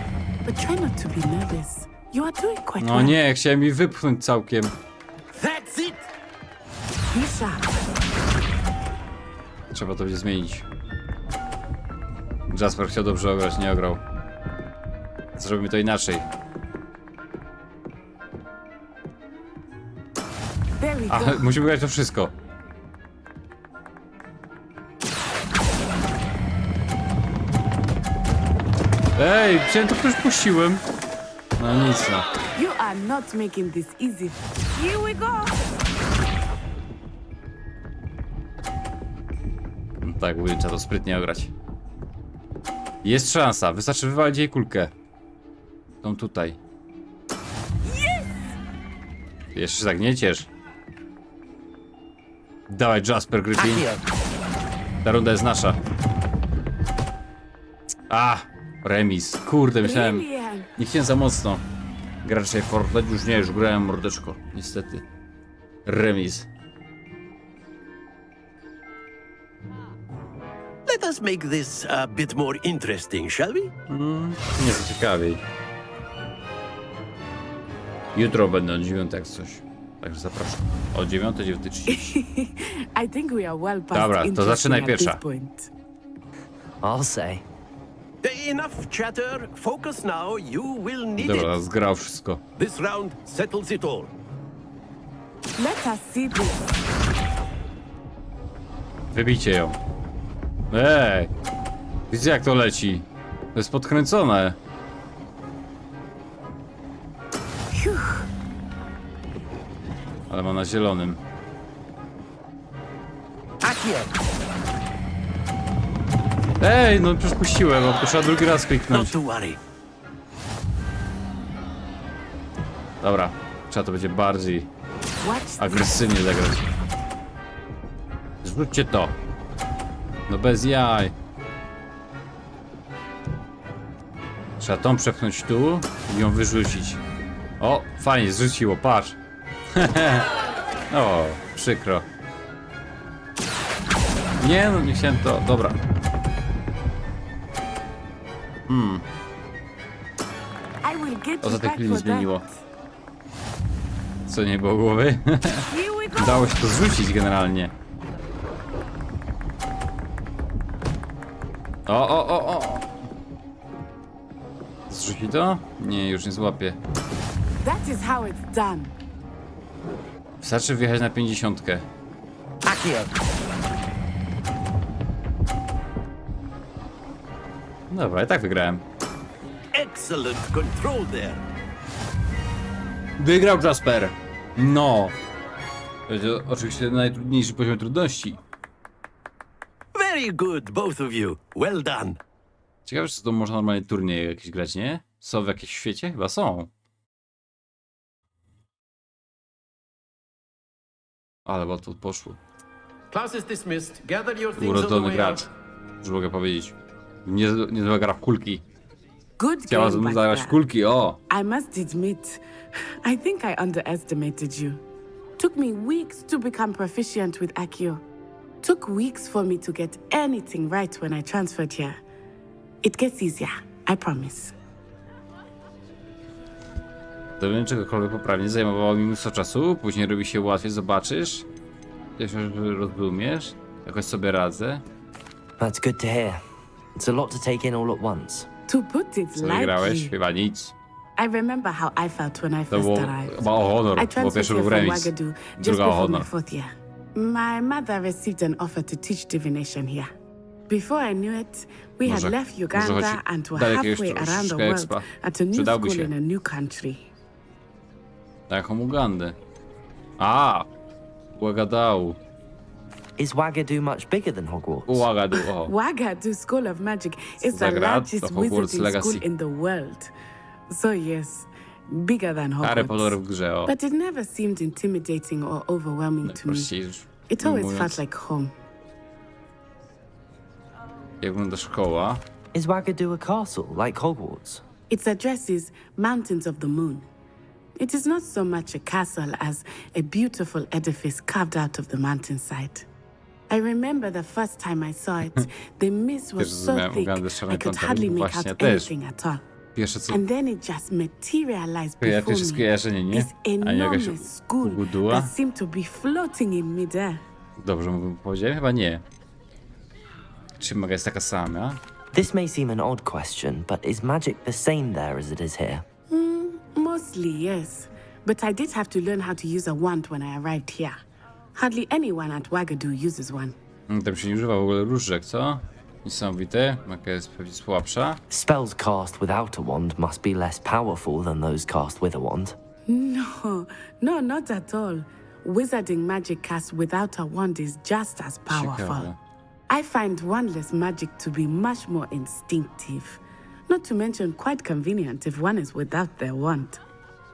but try not to be nervous. You are doing quite No well. nie, chciałem mi wypchnąć całkiem. That's it! Be sharp. Trzeba to będzie zmienić. Jasper chciał dobrze ograć, nie ograł. Zrobimy to inaczej. There we A, go. musimy grać to wszystko. Ej, chciałem to ktoś puściłem. No nic no. You are not making this easy. Here we go. No tak, mówię, trzeba to sprytnie ograć. Jest szansa, wystarczy wywalić jej kulkę. Tą tutaj. Jeszcze się tak nie ciesz. Dawaj Jasper Griffin. Ta runda jest nasza. A, remis. Kurde, myślałem. Nie chciałem za mocno. Gra dzisiaj Fortnite, już nie, już grałem mordeczko. Niestety. Remis. Let us make this a bit more interesting, shall we? Nie za ciekawiej. Jutro będę o 9 jak coś. Także zapraszam. O 9, 9:30. I think we are well past Dobra, to interesting zaczynaj at pierwsza. this point. I'll say. Enough chatter. Focus now. You will need Dobra, it. zgrał wszystko. This round settles it all. Let us see this. Wybijcie ją. Ej! Widzicie jak to leci? To jest podkręcone. Ale ma na zielonym. Ej, no przecież puściłem, bo to trzeba drugi raz kliknąć. Not to worry. Dobra, trzeba to będzie bardziej Watch agresywnie zagrać. Zrzućcie to. No bez jaj. Trzeba tą przepchnąć tu i ją wyrzucić. O, fajnie, zrzuciło, patrz. O, przykro. Nie no, nie chciałem to, dobra. I will get O, you za tej back chwili for zmieniło. that. Co, nie było głowy? Here we go. Udało się to zrzucić generalnie. O. Zrzuci to? Nie, już nie złapię. That is how it's done. Wystarczy wjechać na 50. Dobra, i tak wygrałem. Excellent control there. Wygrał Jasper. No. To jest oczywiście najtrudniejszy poziom trudności. Very good, both of you. Well done. Ciekawe, czy to można normalnie turnieje jakieś grać, nie? Są w jakimś świecie? Chyba są. Ale bo to poszło. Class is dismissed. Gather your things on the Urodzony way gracz. out. Już mogę powiedzieć. Nie gra w kulki. Good Chciała game back zagrać w there. kulki, o! I must admit, I think I underestimated you. Took me weeks to become proficient with Accio. Took weeks for me to get anything right when I transferred here. It gets easier, I promise. Gdybym czegokolwiek poprawnie zajmowało mi mnóstwo czasu, później robi się łatwiej, zobaczysz. Jeszcze rozumiesz, jakoś sobie radzę. That's good to hear. It's a lot to take in all at once. To put it Co wygrałeś? lightly, Chyba nic. I remember how I felt when I To first było arrived. chyba o honor, I bo transferred pierwszy here był from remis, Wagadu just druga o before my honor. 4th year. My mother received an offer to teach divination here. Before I knew it, we had Może- left może Uganda chodzi- and were daj jakiegoś halfway around the troszeczkę world expa. at a new Przydałby school się. in a new country. Taką Ugandę. A! Łagadału. Is Wagadu much bigger than Hogwarts? Wagadu, oh. Wagadu School of Magic is the largest Hogwarts wizarding Legacy. school in the world. So yes, bigger than Harry Potter w Hogwarts. grze, o. But it never seemed intimidating or overwhelming to me. It always felt like home. Jak wygląda szkoła? Is Wagadu a castle like Hogwarts? Its address is Mountains of the Moon. It is not so much a castle as a beautiful edifice carved out of the mountainside. I remember the first time I saw it, the mist was so thick I could hardly make out anything at all. And then it just materialized before me. This enormous school that seemed to be floating in midair. Dobrze mu powiedziałem? Chyba nie. Czy magia jest taka sama? This may seem an odd question, but is magic the same there as it is here? Mostly, yes. But I did have to learn how to use a wand when I arrived here. Hardly anyone at Wagadu uses one. Tam się nie używa w ogóle różdżek, co? Niesamowite. Magia jest pewnie słabsza. Spells cast without a wand must be less powerful than those cast with a wand. No, not at all. Wizarding magic cast without a wand is just as powerful. Ciekawe. I find wandless magic to be much more instinctive. Not to mention quite convenient if one is without their wand.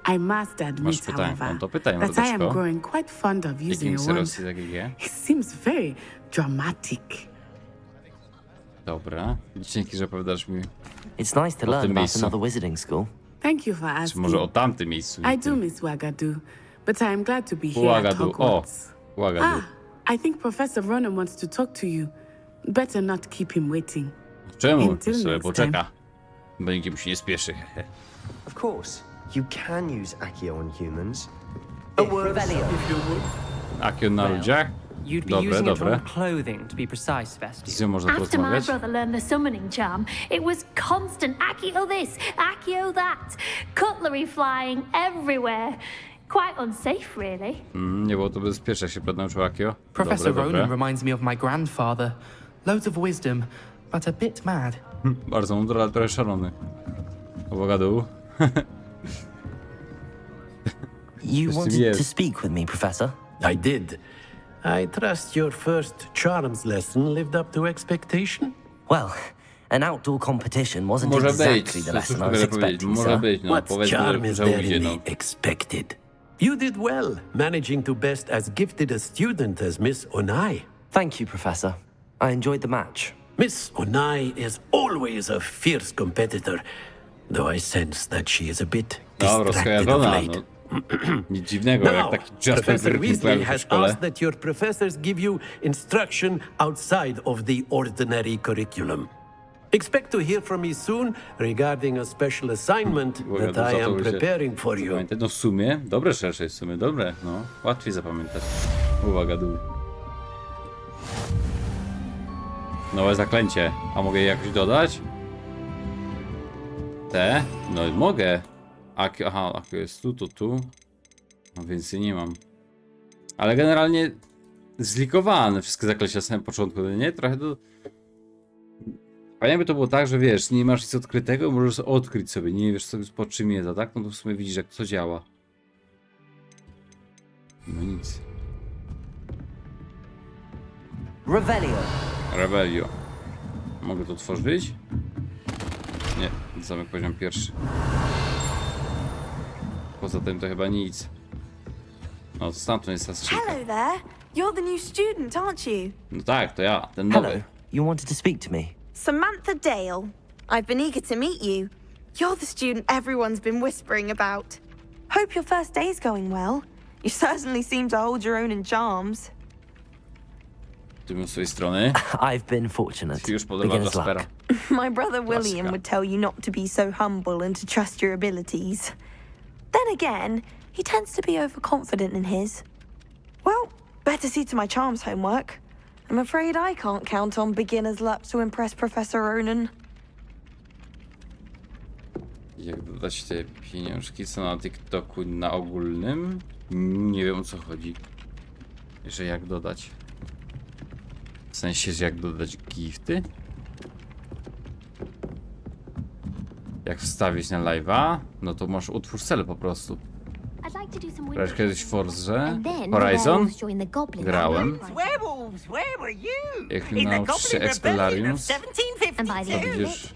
I must admit, however, that I am growing quite fond of using a wand. It seems very dramatic. Dobra. Dzięki, że opowiadasz mi It's nice to learn about miejscu. another wizarding school. Thank you for Czy asking. może o tamtym miejscu? I do miss Wagadu, but I am glad to be here at Wagadu, o. Hogwarts. Wagadu. I think Professor Ronan wants to talk to you. Better not keep him waiting. Czemu? Until Sobie next poczeka. Bo nikt mu się nie spieszy. Of course, you can use Accio on humans. Akio na ludziach? You'd be Dobre, using it dobre. on clothing, to be precise, Vesti. Z nią można After my porozmawiać? brother learned the summoning charm, it was constant Accio this, Accio that, cutlery flying everywhere. Quite unsafe, really. Nie było to bezpieczne, jak się nauczył Akio. Professor Dobre, Ronan dobre. reminds me of my grandfather. Loads of wisdom, but a bit mad. Bardzo mądry, ale trochę szalony. Wagadu. You wanted to speak with me, Professor? I did. I trust your first charms lesson lived up to expectation? Well, an outdoor competition wasn't exactly the lesson I was expecting, sir. What charm is there in the expected? You did well, managing to best as gifted a student as Miss Onai. Thank you, Professor. I enjoyed the match. Miss Onai is always a fierce competitor, though I sense that she is a bit distracted of late. Nic dziwnego, jak taki Jasper Professor Gryffindor Weasley w has szkole. asked that your professors give you instruction outside of the ordinary curriculum. Expect to hear from me soon regarding a special assignment that I am preparing for you. No w sumie, dobre szersze w sumie, dobre, no. Łatwiej zapamiętać. Uwaga, dół. Nowe zaklęcie. A mogę je jakoś dodać? Te? No mogę. Aha, Akio jest tu, tu. No więcej nie mam. Ale generalnie zlikowane wszystkie zaklęcia na samym początku, nie? Trochę to... Fajnie by to było tak, że wiesz, nie masz nic odkrytego, możesz odkryć sobie, nie wiesz sobie po czym jest, a tak? No to w sumie widzisz jak to działa. No nic. Revelio. Mogę to otworzyć? Nie, zamek poziom pierwszy. Poza tym to chyba nic. No, stamtąd jest ta skrzynka. Hello there. You're the new student, aren't you? No tak, to ja, ten Hello. nowy. You wanted to speak to me? Samantha Dale. I've been eager to meet you. You're the student everyone's been whispering about. Hope your first day's going well. You certainly seem to hold your own in charms. Tu z swojej strony. I've been fortunate. Już podoba do Spera. My brother William would tell you not to be so humble and to trust your abilities. Then again, he tends to be overconfident in his. Well, better see to my charms homework. I'm afraid I can't count on beginner's luck to impress Professor Ronan. Jak dodać te pieniążki, co na TikToku na ogólnym? Nie wiem o co chodzi. Że jak dodać? W sensie, że jak dodać gifty? Jak wstawić na live'a? No to masz utwórz cel po prostu. Grałeś kiedyś w Forze? Horizon? Grałem. Jak nauczysz się Expellariums, to widzisz,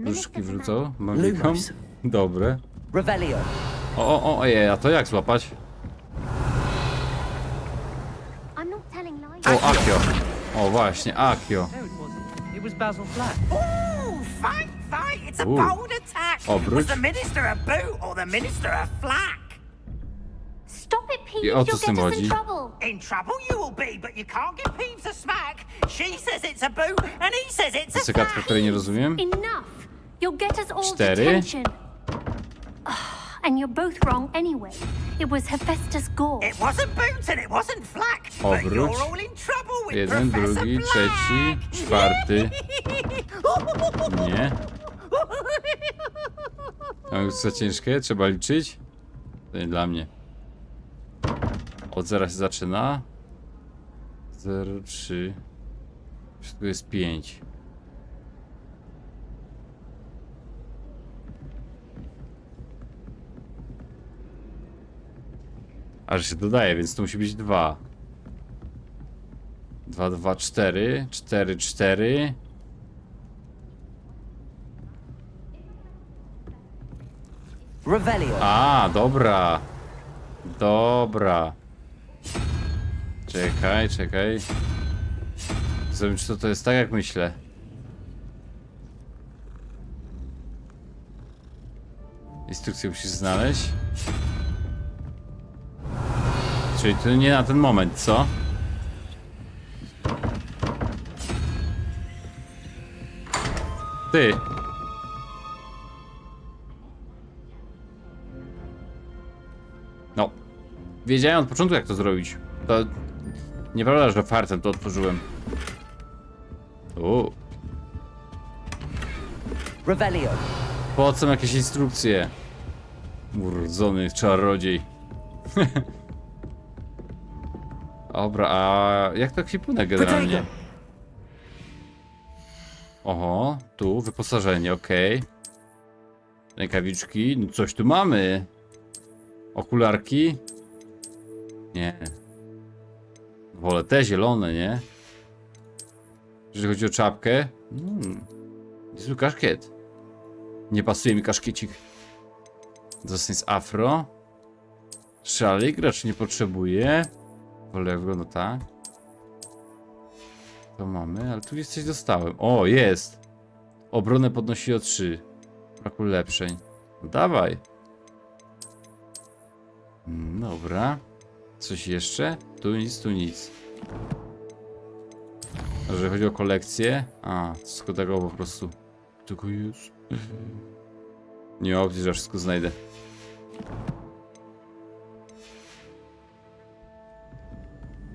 różdżki wrzucą magikom. Dobre. Ojej, a to jak złapać? O, Akio. O, właśnie, Akio. It's a bold attack. Obróć. Was the minister a boot or the minister a flack? Stop it, Peeves. I o co You'll z tym get us in chodzi? trouble. In trouble you will be, but you can't give Peeves a smack. She says it's a boot, and he says it's To a jest zagadka, której nie rozumiem. Enough. You'll get us all 4. detention. And you're both wrong anyway. It was Hephaestus Gore. It wasn't boot and it wasn't flack. But Obróć. you're all in trouble with 1, Professor drugi, Black. trzeci, 4. Nie. A już za ciężkie? Trzeba liczyć? To nie dla mnie. Od 0 się zaczyna. 0, 3. Wszystko jest 5. Aż się dodaje, więc to musi być 2. 2, 2, 4. 4, 4. A, dobra. Dobra. Czekaj. Zobaczmy, czy to jest tak, jak myślę. Instrukcję musisz znaleźć. Czyli to nie na ten moment, co? Ty. No. Wiedziałem od początku, jak to zrobić. To nieprawda, że fartem to otworzyłem. Po co jakieś instrukcje? Urodzony czarodziej. Dobra, a jak to ekwipunek generalnie? Oho, tu wyposażenie, okej. Rękawiczki, no coś tu mamy. Okularki? Nie. Wolę te zielone, nie? Jeżeli chodzi o czapkę, jest kaszkiet. Nie pasuje mi kaszkiecik. Zostań z afro. Szalik raczej nie potrzebuje. Wolę jak wygląda tak. To mamy, ale tu jest coś dostałem. O, jest! Obronę podnosi o 3. Brak ulepszeń. No dawaj. Dobra. Coś jeszcze? Tu nic. A jeżeli chodzi o kolekcję? A, wszystko tego po prostu. Tylko jest. Nie ma opcji, że wszystko znajdę.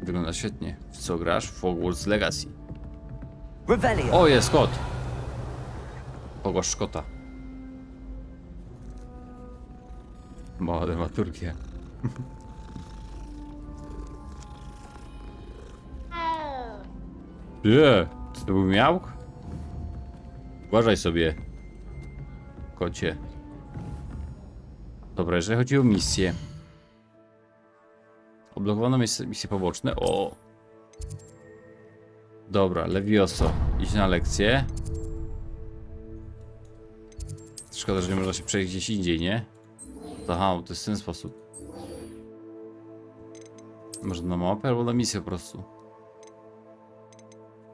Wygląda świetnie. W co grasz? W Hogwarts Legacy. O, jest kot! Pogłasz kota. Mała dramaturgia. Co to był miałk? Uważaj sobie, kocie. Dobra, jeżeli chodzi o misję. Odblokowano misje poboczne. O! Dobra, Levioso. Idź na lekcję. Szkoda, że nie można się przejść gdzieś indziej, nie? Aha, to jest w ten sposób. Może na mapę albo na misję po prostu.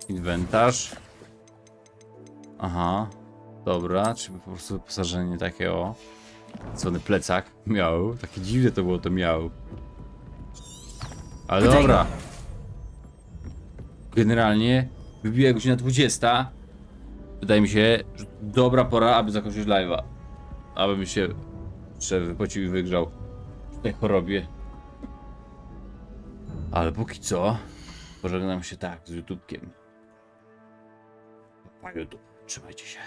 Inwentarz. Aha. Dobra, czyli po prostu wyposażenie takie o. Zwany plecak. Miał. Takie dziwne to było, to miał. Ale dobra. Generalnie wybija godzina 20. Wydaje mi się, że dobra pora, aby zakończyć live'a. Abym się wypocił i wygrzał w tej chorobie. Ale póki co pożegnam się tak z YouTubekiem. Pa YouTube. Trzymajcie się.